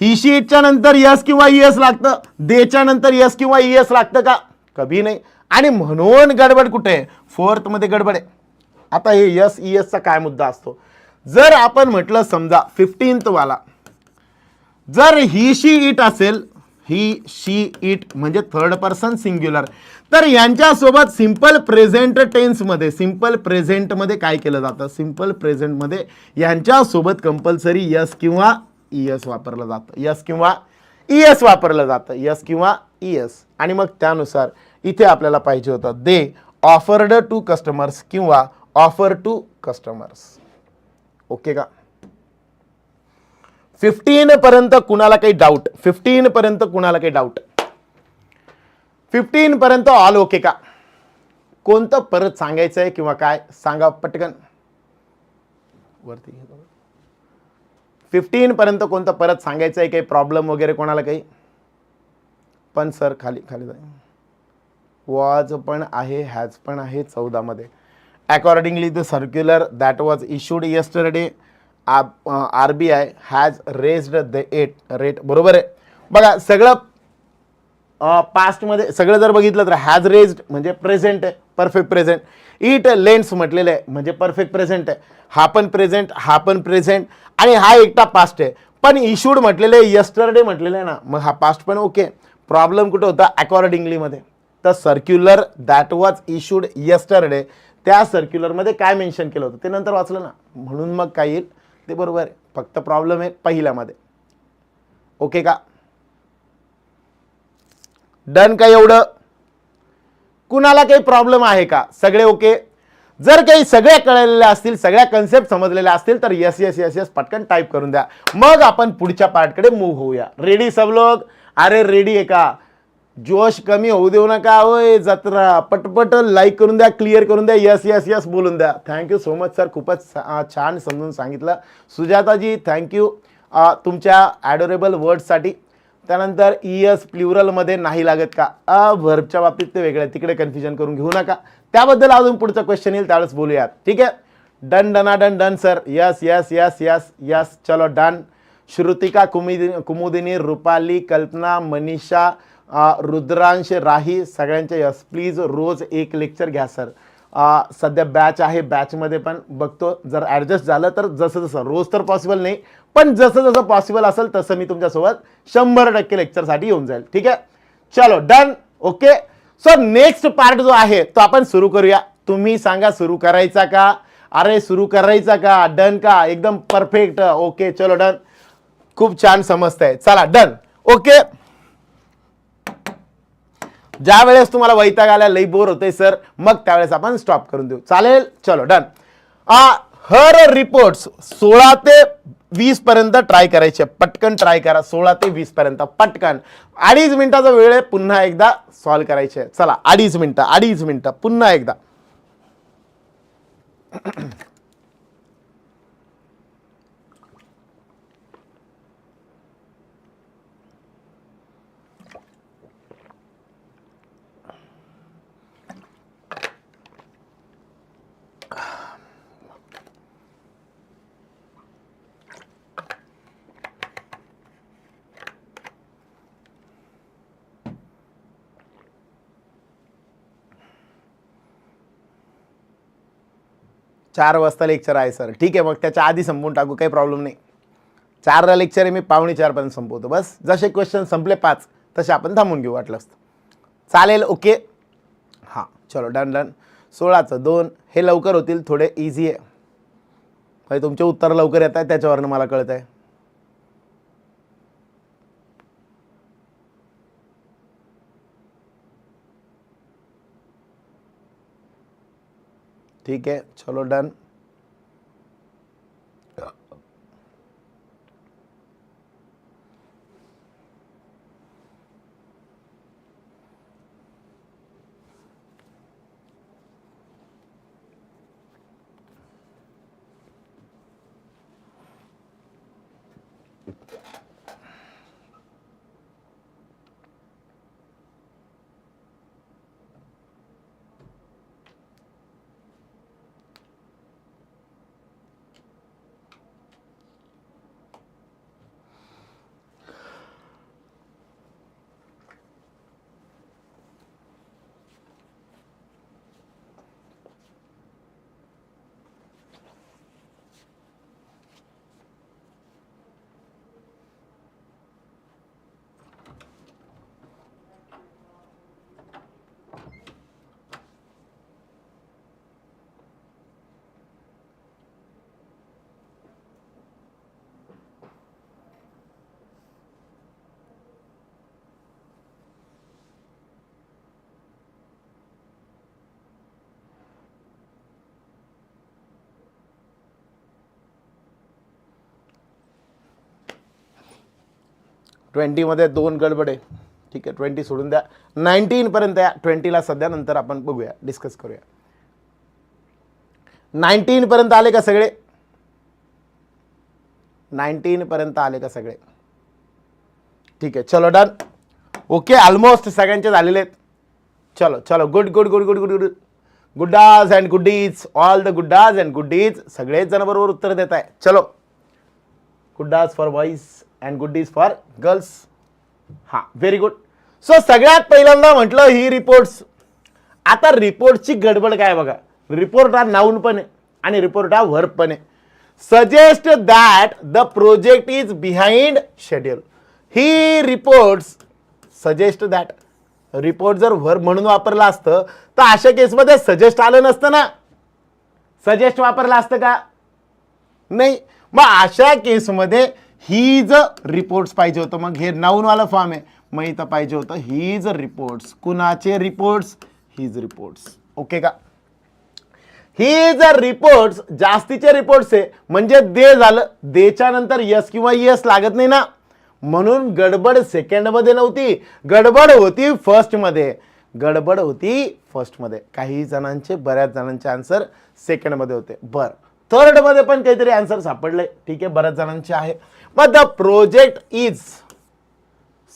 ही शीटच्या नंतर यस किंवा ES लागतं, देच्या नंतर यस किंवा ES लागतं का, कभी नाही. आणि म्हणून गडबड कुठे आहे, 4th मध्ये गडबड आहे. आता हे यस ESचा काय मुद्दा असतो, जर आपण म्हटलं समजा 15th वाला, जर ही शी इट असेल, ही शी इट म्हणजे 3rd पर्सन सिंग्युलर, तर यांच्यासोबत सिंपल प्रेझेंट टेन्स मध्ये, सिंपल प्रेझेंट मध्ये काय केलं जातं, सिंपल प्रेझेंट मध्ये यांच्यासोबत कंपल्सरी यस किंवा ES वापरलं जातं, यस किंवा ES वापरलं जातं, यस किंवा ES. आणि मग त्यानुसार इथे आपल्याला पाहिजे होतं दे ऑफर्ड टू कस्टमर्स किंवा ऑफर टू कस्टमर्स. ओके का? 15 पर्यंत कुणाला काही डाऊट? 15 पर्यंत कुणाला काही डाऊट? 15 पर्यंत ऑल ओके का? कोणतं परत सांगायचं आहे किंवा काय सांगा पटकन वरती. 15 पर्यंत कोणतं परत सांगायचं आहे? काही प्रॉब्लेम वगैरे कोणाला काही? पण सर खाली खाली जाईल. वॉज पण आहे, हॅज पण आहे 14 मध्ये. Accordingly the circular that was issued yesterday RBI has raised the rate. बरोबर आहे. बघा सगळं पास्टमध्ये सगळं जर बघितलं तर हॅज रेज्ड म्हणजे प्रेझेंट आहे, परफेक्ट प्रेझेंट. इट लेंड्स म्हटलेलं आहे म्हणजे परफेक्ट प्रेझेंट आहे. हा पण प्रेझेंट, हा पण प्रेझेंट आणि हा एकटा पास्ट आहे. पण इश्यूड म्हटलेलं आहे, यस्टरडे म्हटलेलं आहे ना, मग हा पास्ट पण ओके. प्रॉब्लेम कुठं होता? अकॉर्डिंगली मध्ये. तर circular that was issued yesterday, त्या सर्क्युलरमध्ये काय मेन्शन केलं होतं ते नंतर वाचलं ना, म्हणून मग काय येईल ते बरोबर आहे. फक्त प्रॉब्लेम आहे पहिल्यामध्ये. ओके का? डन का एवढं? कुणाला काही प्रॉब्लेम आहे का? सगळे ओके? जर काही सगळ्या कळलेल्या असतील, सगळ्या कन्सेप्ट समजलेल्या असतील तर यस यस यस यस पटकन टाईप करून द्या. मग आपण पुढच्या पार्टकडे मूव्ह होऊया. रेडी सब लोग? अरे रेडी आहे का? जोश कमी होऊ देऊ नका. ओय जत्रा पटपट लाईक करून द्या, क्लिअर करून द्या, यस यस यस बोलून द्या. थँक्यू सो मच सर, खूपच छान समजून सांगितलं. सुजाताजी थँक्यू तुमच्या ॲडोरेबल वर्ड्ससाठी. त्यानंतर ES प्ल्युरलमध्ये नाही लागत का? व्हर्बच्या बाबतीत ते वेगळं आहे, तिकडे कन्फ्युजन करून घेऊ नका. त्याबद्दल अजून पुढचा क्वेश्चन येईल त्यावेळेस बोलूयात. ठीक आहे? Done done done done sir. Yes yes yes yes yes चलो डन. श्रुतिका, कुमुदिनी, रुपाली, कल्पना, मनीषा, रुद्रांश, राही सगळ्यांचे यस. प्लीज रोज एक लेक्चर घ्या सर. सध्या बॅच आहे, बॅचमध्ये पण बघतो जर ॲडजस्ट झालं तर, जसं जसं रोज तर पॉसिबल नाही पण जसं जसं पॉसिबल असेल तसं मी तुमच्यासोबत 100% लेक्चरसाठी येऊन जाईल. ठीक आहे? चलो done. Okay. So next part जो आहे तो आपण सुरू करूया. तुम्ही सांगा सुरू करायचा का? अरे सुरू करायचा का? डन का? एकदम परफेक्ट. ओके चलो डन. खूप छान समजतंय. चला डन. ओके. ज्या वेळेस तुम्हाला वैताग आला, लई बोर होते सर, मग त्यावेळेस आपण स्टॉप करून देऊ. चालेल? चलो डन. हर रिपोर्ट्स 16 ते 20 पर्यंत ट्राय करायचे. पटकन ट्राय करा. 16 ते 20 पर्यंत पटकन. 2.5 मिनिटाचा वेळ आहे. पुन्हा एकदा सॉल्व करायचे. चला 2.5 मिनिटं पुन्हा एकदा. चार वाजता लेक्चर आहे सर. ठीक आहे, मग त्याच्या आधी संपवून टाकू, काही प्रॉब्लेम नाही. 4ला लेक्चर आहे, मी 3:45 पर्यंत संपवतो. बस जसे क्वेश्चन संपले 5 तसे आपण थांबून घेऊ वाटलं असतं. चालेल? ओके. हां चलो डन डन. 16चं 2 हे लवकर होतील, थोडे इझी आहे. म्हणजे तुमचे उत्तर लवकर येत आहे त्याच्यावरनं मला कळत आहे. ठीक आहे चलो डन. 20 मध्ये 2 गडबड आहे. ठीक आहे, 20 सोडून द्या, 19 पर्यंत या. 20 ला सध्या नंतर आपण बघूया, डिस्कस करूया. 19 पर्यंत आले का सगळे? 19 पर्यंत आले का सगळे? ठीक आहे, चलो डन. ओके, ऑलमोस्ट सगळ्यांचे झालेले आहेत. चलो चलो, good good good good good good गुड्डाज अँड गुड्डीज, ऑल द गुड्डाज अँड गुड्डीज, सगळेच जण बरोबर उत्तर देत आहे. चलो, गुड्डाज फॉर बॉईज अँड गुड्डीज फॉर गर्ल्स. हां, व्हेरी गुड. सो सगळ्यात पहिल्यांदा म्हटलं ही रिपोर्ट्स. आता रिपोर्टची गडबड काय बघा. रिपोर्ट हा नाऊन पण आहे आणि रिपोर्ट हा व्हर्ब पण आहे. Suggest that the project is behind schedule. He reports suggest that. Report जर व्हर्ब म्हणून वापरला असतं तर अशा केसमध्ये सजेस्ट आलं नसतं ना. सजेस्ट वापरलं असतं का? नाही. मग अशा केसमध्ये हीज रिपोर्ट्स पाहिजे होतं. मग हे नाऊनवाला फॉर्म आहे, मग इथं पाहिजे होतं हीज रिपोर्ट्स. कुणाचे रिपोर्ट्स? His reports. ओके का? हीज रिपोर्ट्स जास्तीचे रिपोर्ट्स आहे म्हणजे दे झालं. देच्या नंतर यस किंवा यस लागत नाही ना, म्हणून गडबड सेकंड मध्ये नव्हती, गडबड होती फर्स्ट मध्ये. गडबड होती फर्स्ट मध्ये. काही जणांचे, बऱ्याच जणांचे आन्सर सेकंड मध्ये होते. बर, थर्ड मध्ये पण काहीतरी आन्सर सापडले. ठीक आहे, बऱ्याच जणांचे आहे. मग the project is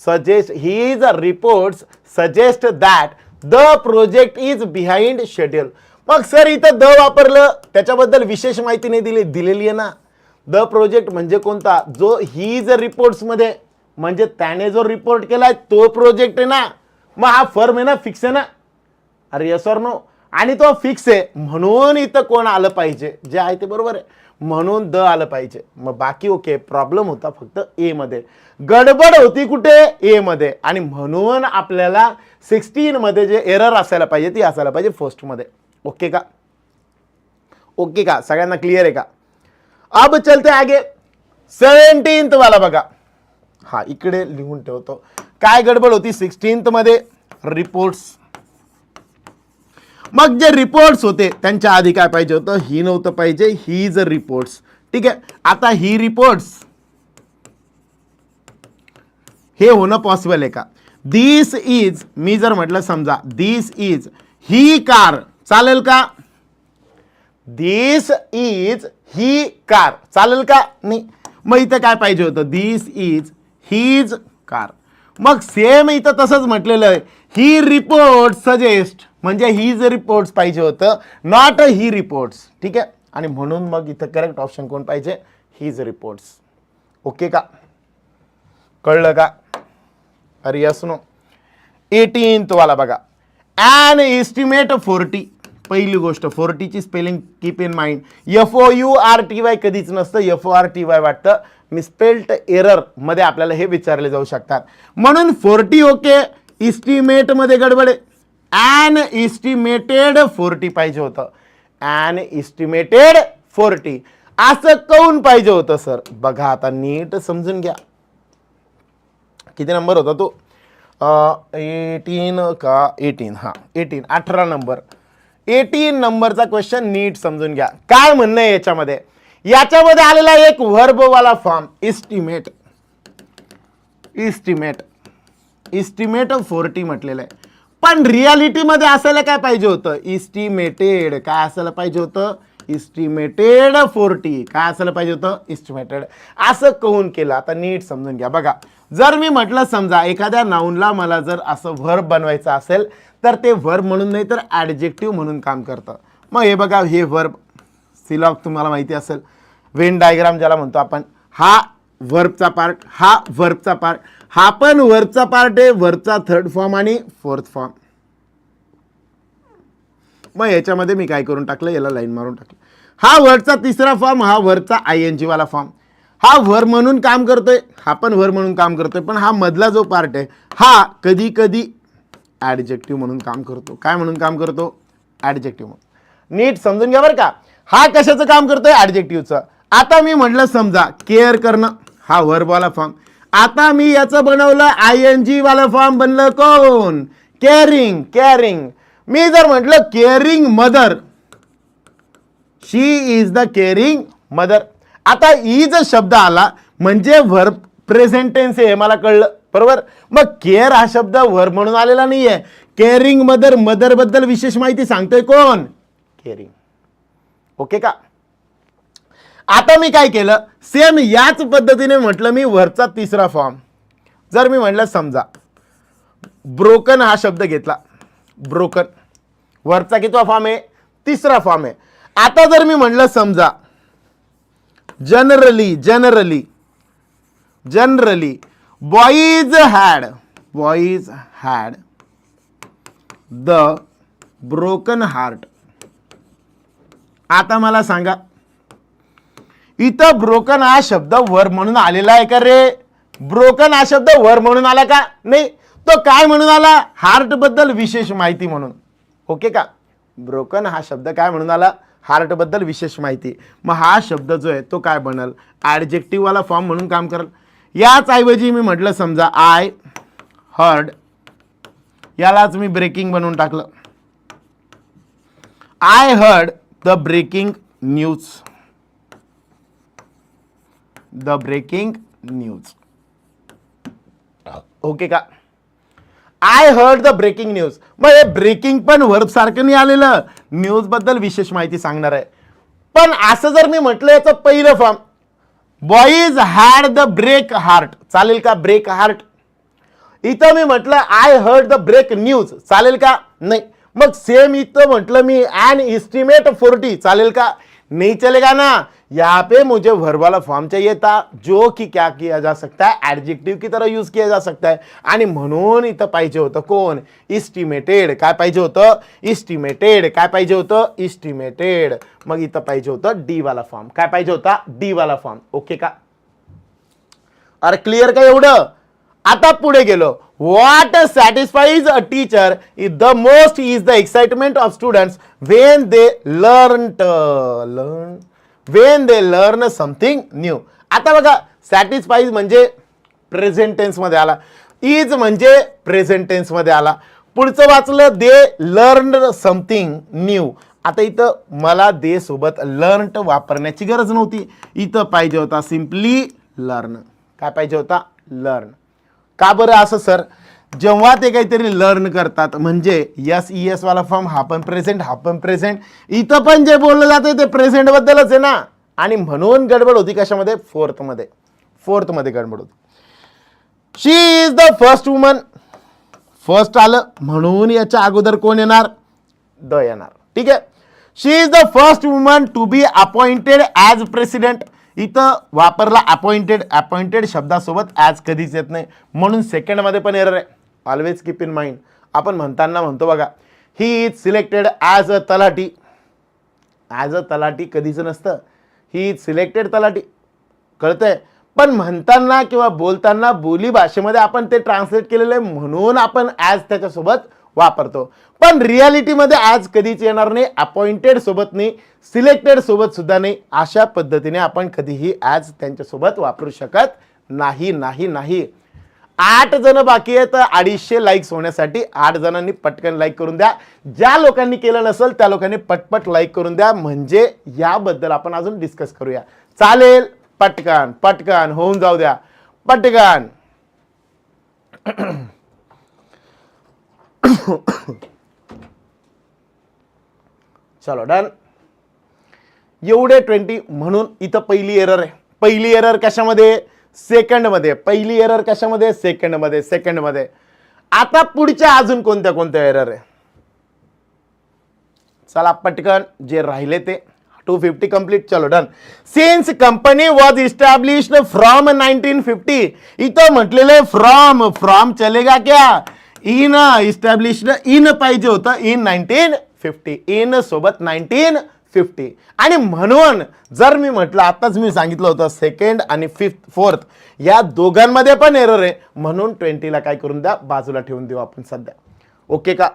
suggest, his reports suggest that the project is behind schedule. मग सर इथं द वापरलं, त्याच्याबद्दल विशेष माहिती नाही दिलेली आहे ना. द प्रोजेक्ट म्हणजे कोणता? जो हीज रिपोर्ट्स मध्ये, म्हणजे त्याने जो रिपोर्ट केलाय तो प्रोजेक्ट आहे ना. मग हा फर्म आहे ना, फिक्स आहे ना. अरे यस ऑर नो? आणि तो फिक्स आहे म्हणून इथं कोण आलं पाहिजे? जे आहे ते बरोबर आहे, म्हणून द आलं पाहिजे. मग बाकी ओके. प्रॉब्लेम होता फक्त ए मध्ये, गडबड होती कुठे? ए मध्ये. आणि म्हणून आपल्याला 16 मध्ये जे एरर असायला पाहिजे ती असायला पाहिजे फर्स्ट मध्ये. ओके का? ओके का? सगळ्यांना क्लियर आहे का? अब चलते आगे. 17th वाला बघा. हा, इकडे लिहून ठेवतो. काय गडबड होती 16th मध्ये? रिपोर्ट्स. मग जे रिपोर्ट्स होते त्यांच्या आधी काय पाहिजे होतं? ही नव्हतं पाहिजे, हीज रिपोर्ट्स. ठीक आहे, आता ही रिपोर्ट्स हे होणं पॉसिबल आहे का? दिस इज, मी जर म्हटलं समजा दिस इज ही कार, चालेल का? दिस इज ही कार, चालेल का? नाही. मग इथं काय पाहिजे होतं? दिस इज हीज कार. मग सेम इथं तसंच म्हटलेलं आहे, ही रिपोर्ट सजेस्ट, म्हणजे हीज रिपोर्ट्स पाहिजे होतं, नॉट ही रिपोर्ट्स. ठीक आहे, आणि म्हणून मग इथं करेक्ट ऑप्शन कोण पाहिजे? His reports. ओके का? कळलं का? अरे यस नो? 18th वाला बघा. An estimate 40. पहिली गोष्ट, 40 ची spelling keep in mind. FOURTY कधीच नसतं, FORTY वाटतं. मिसपेल्ट एरर मध्ये आपल्याला हे विचारले जाऊ शकतात. म्हणून 40 ओके. इस्टिमेट मध्ये गडबड आहे. ॲन इस्टिमेटेड 40 पाहिजे होतं. ॲन इस्टिमेटेड 40 असं काऊन पाहिजे होतं सर? बघा आता नीट समजून घ्या. किती नंबर होता तो? 18 का 18? हां 18, 18 नंबर. 18 नंबरचा क्वेश्चन नीट समजून घ्या. काय म्हणणं आहे याच्यामध्ये? याच्यामध्ये आलेला एक व्हर्बवाला फॉर्म इस्टिमेट. इस्टिमेट, इस्टिमेट 40 म्हटलेलं आहे. पण रियालिटीमध्ये असायला काय पाहिजे होतं? इस्टिमेटेड. काय असायला पाहिजे होतं? इस्टिमेटेड 40. काय असायला पाहिजे होतं? इस्टिमेटेड. असं कहून केलं? आता नीट समजून घ्या. बघा, जर मी म्हटलं समजा एखाद्या नाऊनला मला जर असं व्हर्ब बनवायचं असेल तर ते व्हर्ब म्हणून नाही तर ॲडजेक्टिव्ह म्हणून काम करतं. मग हे बघा, हे व्हर्ब सिलॉग तुम्हाला माहिती असेल, व्हेन डायग्राम ज्याला म्हणतो आपण, हा व्हर्बचा पार्ट, हा व्हर्बचा पार्ट, हा पण व्हर्बचा पार्ट आहे, व्हर्बचा थर्ड फॉर्म आणि फोर्थ फॉर्म. मग याच्यामध्ये मी काय करून टाकलं? याला लाईन मारून टाकलं. हा व्हर्बचा तिसरा फॉर्म, हा व्हर्बचा ING वाला फॉर्म. हा व्हर्ब म्हणून काम करतोय, हा पण व्हर्ब म्हणून काम करतोय, पण हा मधला जो पार्ट आहे हा कधी कधी ॲडजेक्टिव्ह म्हणून काम करतो. काय म्हणून काम करतो? ॲडजेक्टिव्ह म्हणून. नीट समजून घ्या बरं का. हा कशाचं काम करतोय? ॲडजेक्टिव्हचं. आता मी म्हटलं समजा केअर करणं, हा व्हर्बवाला फॉर्म. आता मी याचं बनवलं ING वाला फॉर्म बनलं कोण? केअरिंग. केअरिंग. मी जर म्हटलं caring mother, she is the caring mother. आता इज शब्द आला म्हणजे व्हर्ब प्रेझेंट टेन्स आहे हे मला कळलं, बरोबर. मग केअर हा शब्द वर म्हणून आलेला नाहीये. केअरिंग मदर, मदर बद्दल विशेष माहिती सांगतोय कोण? केअरिंग. ओके का? आता मी काय केलं, सेम याच पद्धतीने म्हटलं मी वरचा तिसरा फॉर्म. जर मी म्हटलं समजा ब्रोकन हा शब्द घेतला, ब्रोकन वरचा कितवा फॉर्म आहे? तिसरा फॉर्म आहे. आता जर मी म्हटलं समजा generally, generally, generally boys had the broken heart. आता मला सांगा इथं ब्रोकन हा शब्द वर म्हणून आलेला आहे का रे? ब्रोकन हा शब्द वर म्हणून आला का? नाही. तो काय म्हणून आला? हार्ट बद्दल विशेष माहिती म्हणून. ओके का? ब्रोकन हा शब्द काय म्हणून आला? हार्ट बद्दल विशेष माहिती. मग हा शब्द जो आहे तो काय बनल? ऍडजेक्टिव्ह वाला फॉर्म म्हणून काम करेल. याच ऐवजी मी म्हटलं समजा आय हर्ड, यालाच मी ब्रेकिंग बनवून टाकलं. I heard the breaking news, the breaking news. Okay का? I heard the breaking news. मग हे ब्रेकिंग पण वर्ब सारखं नाही आलेलं, न्यूज बद्दल विशेष माहिती सांगणार आहे. पण असं जर मी म्हटलं याचं पहिलं form boys had the break heart, चालेल का? Break heart. इथं मी म्हटलं I heard the break news, चालेल का? नाही. मग सेम इथं म्हटलं मी एन एस्टिमेट 40, चालेल का? नहीं चलेगा ना. यहाँ पे मुझे वर्ब वाला फॉर्म चाहिए था जो कि क्या किया जा सकता है? एडजेक्टिव की तरह यूज किया जा सकता है. आणि म्हणून इथं पाहिजे होतं कोण? इस्टिमेटेड. काय पाहिजे होतं? इस्टिमेटेड. काय पाहिजे होतं? इस्टिमेटेड. मग इथं पाहिजे होतं डी वाला फॉर्म. काय पाहिजे होता? डी वाला फॉर्म. ओके का? अरे क्लिअर का एवढं? आता पुढे गेलो. What satisfies a teacher is the most is the excitement of students when they learn something new. आता बघा सॅटिस्फाईज म्हणजे प्रेझेंट टेन्स मध्ये आला, इज म्हणजे प्रेझेंट टेन्स मध्ये आला. पुढचं वाचलं दे लर्न समथिंग न्यू. आता इथं मला दे सोबत लर्न वापरण्याची गरज नव्हती. इथं पाहिजे होता सिम्पली लर्न. काय पाहिजे होता? लर्न. का बरं असं सर? जेव्हा ते काहीतरी लर्न करतात म्हणजे यस ई एस वाला फॉर्म हा पण प्रेझेंट, हा पण प्रेझेंट. इथं पण जे बोललं जातं ते प्रेझेंट बद्दलच आहे ना. आणि म्हणून गडबड होती कशामध्ये? फोर्थ मध्ये गडबड होती. She is the first woman, first आलं म्हणून याच्या अगोदर कोण येणार? द येणार. ठीक आहे. She is the first woman to be appointed as president. इथं वापरला अपॉइंटेड. अपॉइंटेड शब्दासोबत ॲज कधीच येत नाही म्हणून सेकंडमध्ये पण एरर आहे. Always keep in mind. आपण म्हणताना म्हणतो बघा he is selected as a talathi. As a तलाठी कधीच नसतं. ही इज सिलेक्टेड तलाठी. कळतंय? पण म्हणताना किंवा बोलताना बोली भाषेमध्ये आपण ते ट्रान्सलेट केलेलं आहे म्हणून आपण ॲज त्याच्यासोबत वापरतो. पण रियालिटीमध्ये ॲज कधीच येणार नाही. अपॉइंटेड सोबत नाही, सिलेक्टेड सोबत सुद्धा नाही. अशा पद्धतीने आपण कधीही ॲज त्यांच्यासोबत वापरू शकत नाही. 8 जण बाकी आहेत 250 लाईक्स होण्यासाठी. 8 जणांनी पटकन लाईक करून द्या. ज्या लोकांनी केलं नसेल त्या लोकांनी पटपट लाईक करून द्या म्हणजे याबद्दल आपण अजून डिस्कस करूया. चालेल? पटकन होऊन जाऊ द्या. पटकन. चलो डन. एवढे 20 म्हणून इथं पहिली एरर आहे. पहिली एरर कशामध्ये? सेकंडमध्ये. पहिली एरर कशामध्ये? सेकंडमध्ये. आता पुढच्या अजून कोणत्या एरर आहे? चला पटकन जे राहिले ते 250 कंप्लीट. चलो done. Since company was established from 1950. इथं म्हटलेलं फ्रॉम चलेगा क्या? इन इस्टॅब्लिश्ड इन पाहिजे होतं इन 1950. इन सोबत 1950. आणि म्हणून जर मी म्हटलं आताच मी सांगितलं होतं सेकंड आणि फोर्थ या दोघांमध्ये पण एरर आहे म्हणून 20ला काय करून द्या? बाजूला ठेवून देऊ आपण सध्या. ओके का?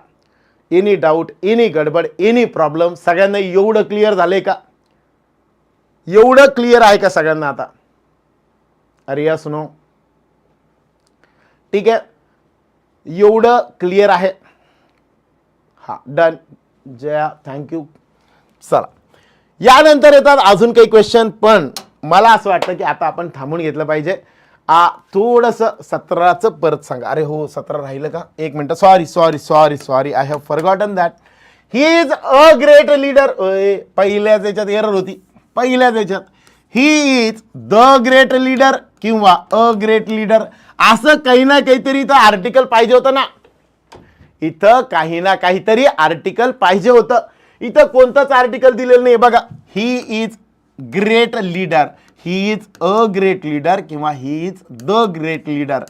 एनी डाऊट, एनी गडबड, एनी प्रॉब्लेम? सगळ्यांना एवढं क्लिअर झालंय का? एवढं क्लिअर आहे का सगळ्यांना आता? अरे या सुनो. ठीक आहे. एवढं क्लिअर आहे? हा डन. जया थँक्यू. चला यानंतर येतात अजून काही क्वेश्चन पण मला असं वाटतं की आता आपण थांबून घेतलं पाहिजे थोडस 17चं परत सांगा. अरे हो 17 राहिलं का, एक minute, sorry sorry sorry sorry, I have forgotten that. He is a great leader. पहिल्याच याच्यात एरर होती, पहिल्याच याच्यात. ही इज द ग्रेट लीडर किंवा अ ग्रेट लीडर, असं काही ना काहीतरी इथं आर्टिकल पाहिजे होतं ना. इथं काही ना काहीतरी आर्टिकल पाहिजे होतं. इथं कोणतंच आर्टिकल दिलेलं नाही बघा. He is great leader, he is a great leader किंवा he is the great leader.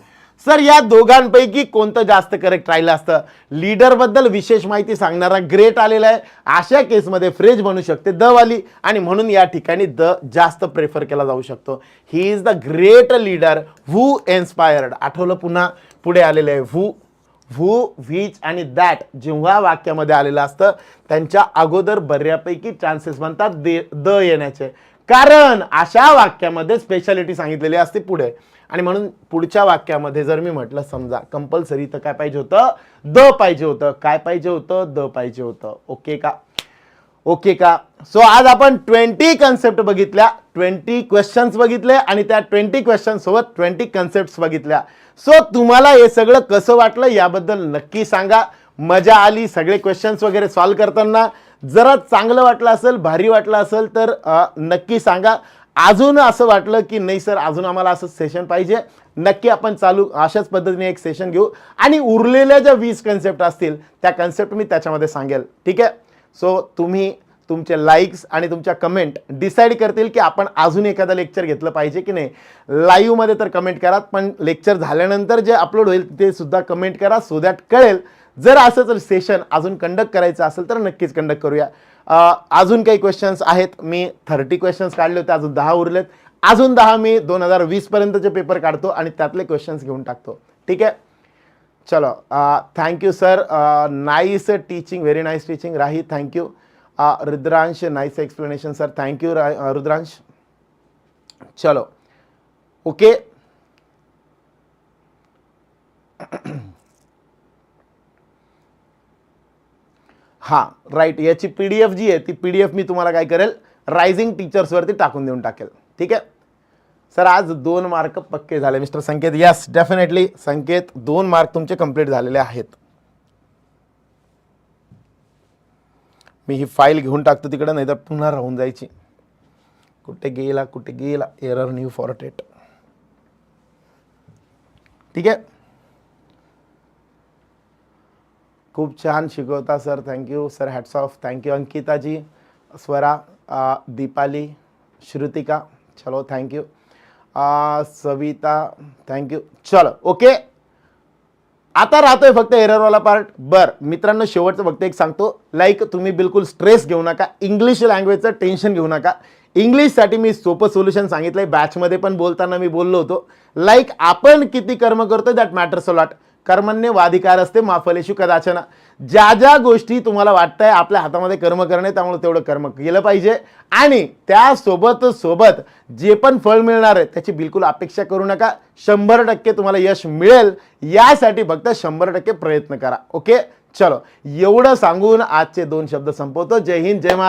Sir या दोघांपैकी कोणतं जास्त करेक्ट राहिलं असतं? लीडर बद्दल विशेष माहिती सांगणारा ग्रेट आलेला आहे. अशा केसमध्ये फ्रेज बनू शकते द वाली, आणि म्हणून या ठिकाणी द जास्त प्रेफर केला जाऊ शकतो. ही is the great leader who inspired. आठवलं पुन्हा पुढे आलेलं आहे हू, व्हिच आणि दॅट जेव्हा वाक्यामध्ये आलेलं असतं त्यांच्या अगोदर बऱ्यापैकी चान्सेस बनतात द येण्याचे, कारण अशा वाक्यामध्ये स्पेशालिटी सांगितलेली असते पुढे. आणि म्हणून पुढच्या वाक्यामध्ये जर मी म्हटलं समजा कंपल्सरी, तर काय पाहिजे होतं? द पाहिजे होतं. काय पाहिजे होतं? द पाहिजे होतं. ओके का? ओके का? सो आज आपण 20 कन्सेप्ट बघितल्या, 20 क्वेश्चन्स बघितले आणि त्या 20 क्वेश्चन सोबत 20 कन्सेप्ट बघितल्या. सो तुम्हाला हे सगळं कसं वाटलं याबद्दल नक्की सांगा. मजा आली सगळे क्वेश्चन्स वगैरे सॉल्व्ह करताना? जरा चांगलं वाटलं असेल, भारी वाटलं असेल तर नक्की सांगा. अजून असं वाटलं की नाही सर अजून आम्हाला असं सेशन पाहिजे, नक्की आपण चालू अशाच पद्धतीने एक सेशन घेऊ आणि उरलेल्या ज्या 20 कन्सेप्ट असतील त्या कन्सेप्ट मी त्याच्यामध्ये सांगेल. ठीक आहे. सो तुम्ही तुमचे लाईक्स आणि तुमच्या कमेंट डिसाईड करतील की आपण अजून एखादा लेक्चर घेतलं पाहिजे की नाही. लाईव्हमध्ये तर कमेंट करा, पण लेक्चर झाल्यानंतर जे अपलोड होईल ते सुद्धा कमेंट करा, सो दॅट कळेल. जर असं जर सेशन अजून कंडक्ट करायचं असेल तर नक्कीच कंडक्ट करूया. अजून काही क्वेश्चन्स आहेत, मी 30 क्वेश्चन्स काढले होते, अजून 10 उरलेत. अजून 10 मी 2020 पर्यंतचे पेपर काढतो आणि त्यातले क्वेश्चन्स घेऊन टाकतो. ठीक आहे. चलो thank you sir, nice teaching, very nice teaching. Rahi thank you. Rudransh nice explanation sir, thank you Rudransh. चलो ओके. हां राईट, याची PDF जी आहे ती PDF मी तुम्हाला काय करेल, रायझिंग टीचर्सवरती टाकून देऊन टाकेल. ठीक आहे सर. आज 2 मार्क पक्के झाले मिस्टर संकेत. यस डेफिनेटली संकेत, 2 मार्क तुमचे कंप्लीट झालेले आहेत. मी ही फाईल घेऊन टाकतो तिकडे, नाही तर पुन्हा राहून जायची. कुठे गेला एरर न्यू फॉरटेट. ठीक आहे. खूप छान शिकवता sir, thank you sir, hats off. Thank you Ankitaji, Swara, Deepali, Shrutika, चलो थँक्यू. सविता थँक्यू. चलो ओके. आता राहतोय फक्त एररवाला पार्ट. बर मित्रांनो, शेवटचं फक्त एक सांगतो, लाईक तुम्ही बिलकुल स्ट्रेस घेऊ नका, इंग्लिश लँग्वेजचं टेन्शन घेऊ नका. इंग्लिशसाठी मी सोपं सोल्युशन सांगितलंय, बॅचमध्ये पण बोलताना मी बोललो होतो. लाईक आपण किती कर्म करतो दॅट मॅटर्स अ लॉट. कर्मण्य वाधिकार असते मा फलेषु कदाचन. ज्या ज्या गोष्टी तुम्हाला वाटतंय आपल्या हातामध्ये कर्म करणे, त्यामुळे तेवढं कर्म केलं पाहिजे आणि त्यासोबत सोबत जे पण फळ मिळणार आहे त्याची बिलकुल अपेक्षा करू नका. 100% तुम्हाला यश मिळेल, यासाठी फक्त 100% प्रयत्न करा. ओके चलो, एवढं सांगून आजचे 2 शब्द संपवतो. जय हिंद, जय महाराष्ट्र.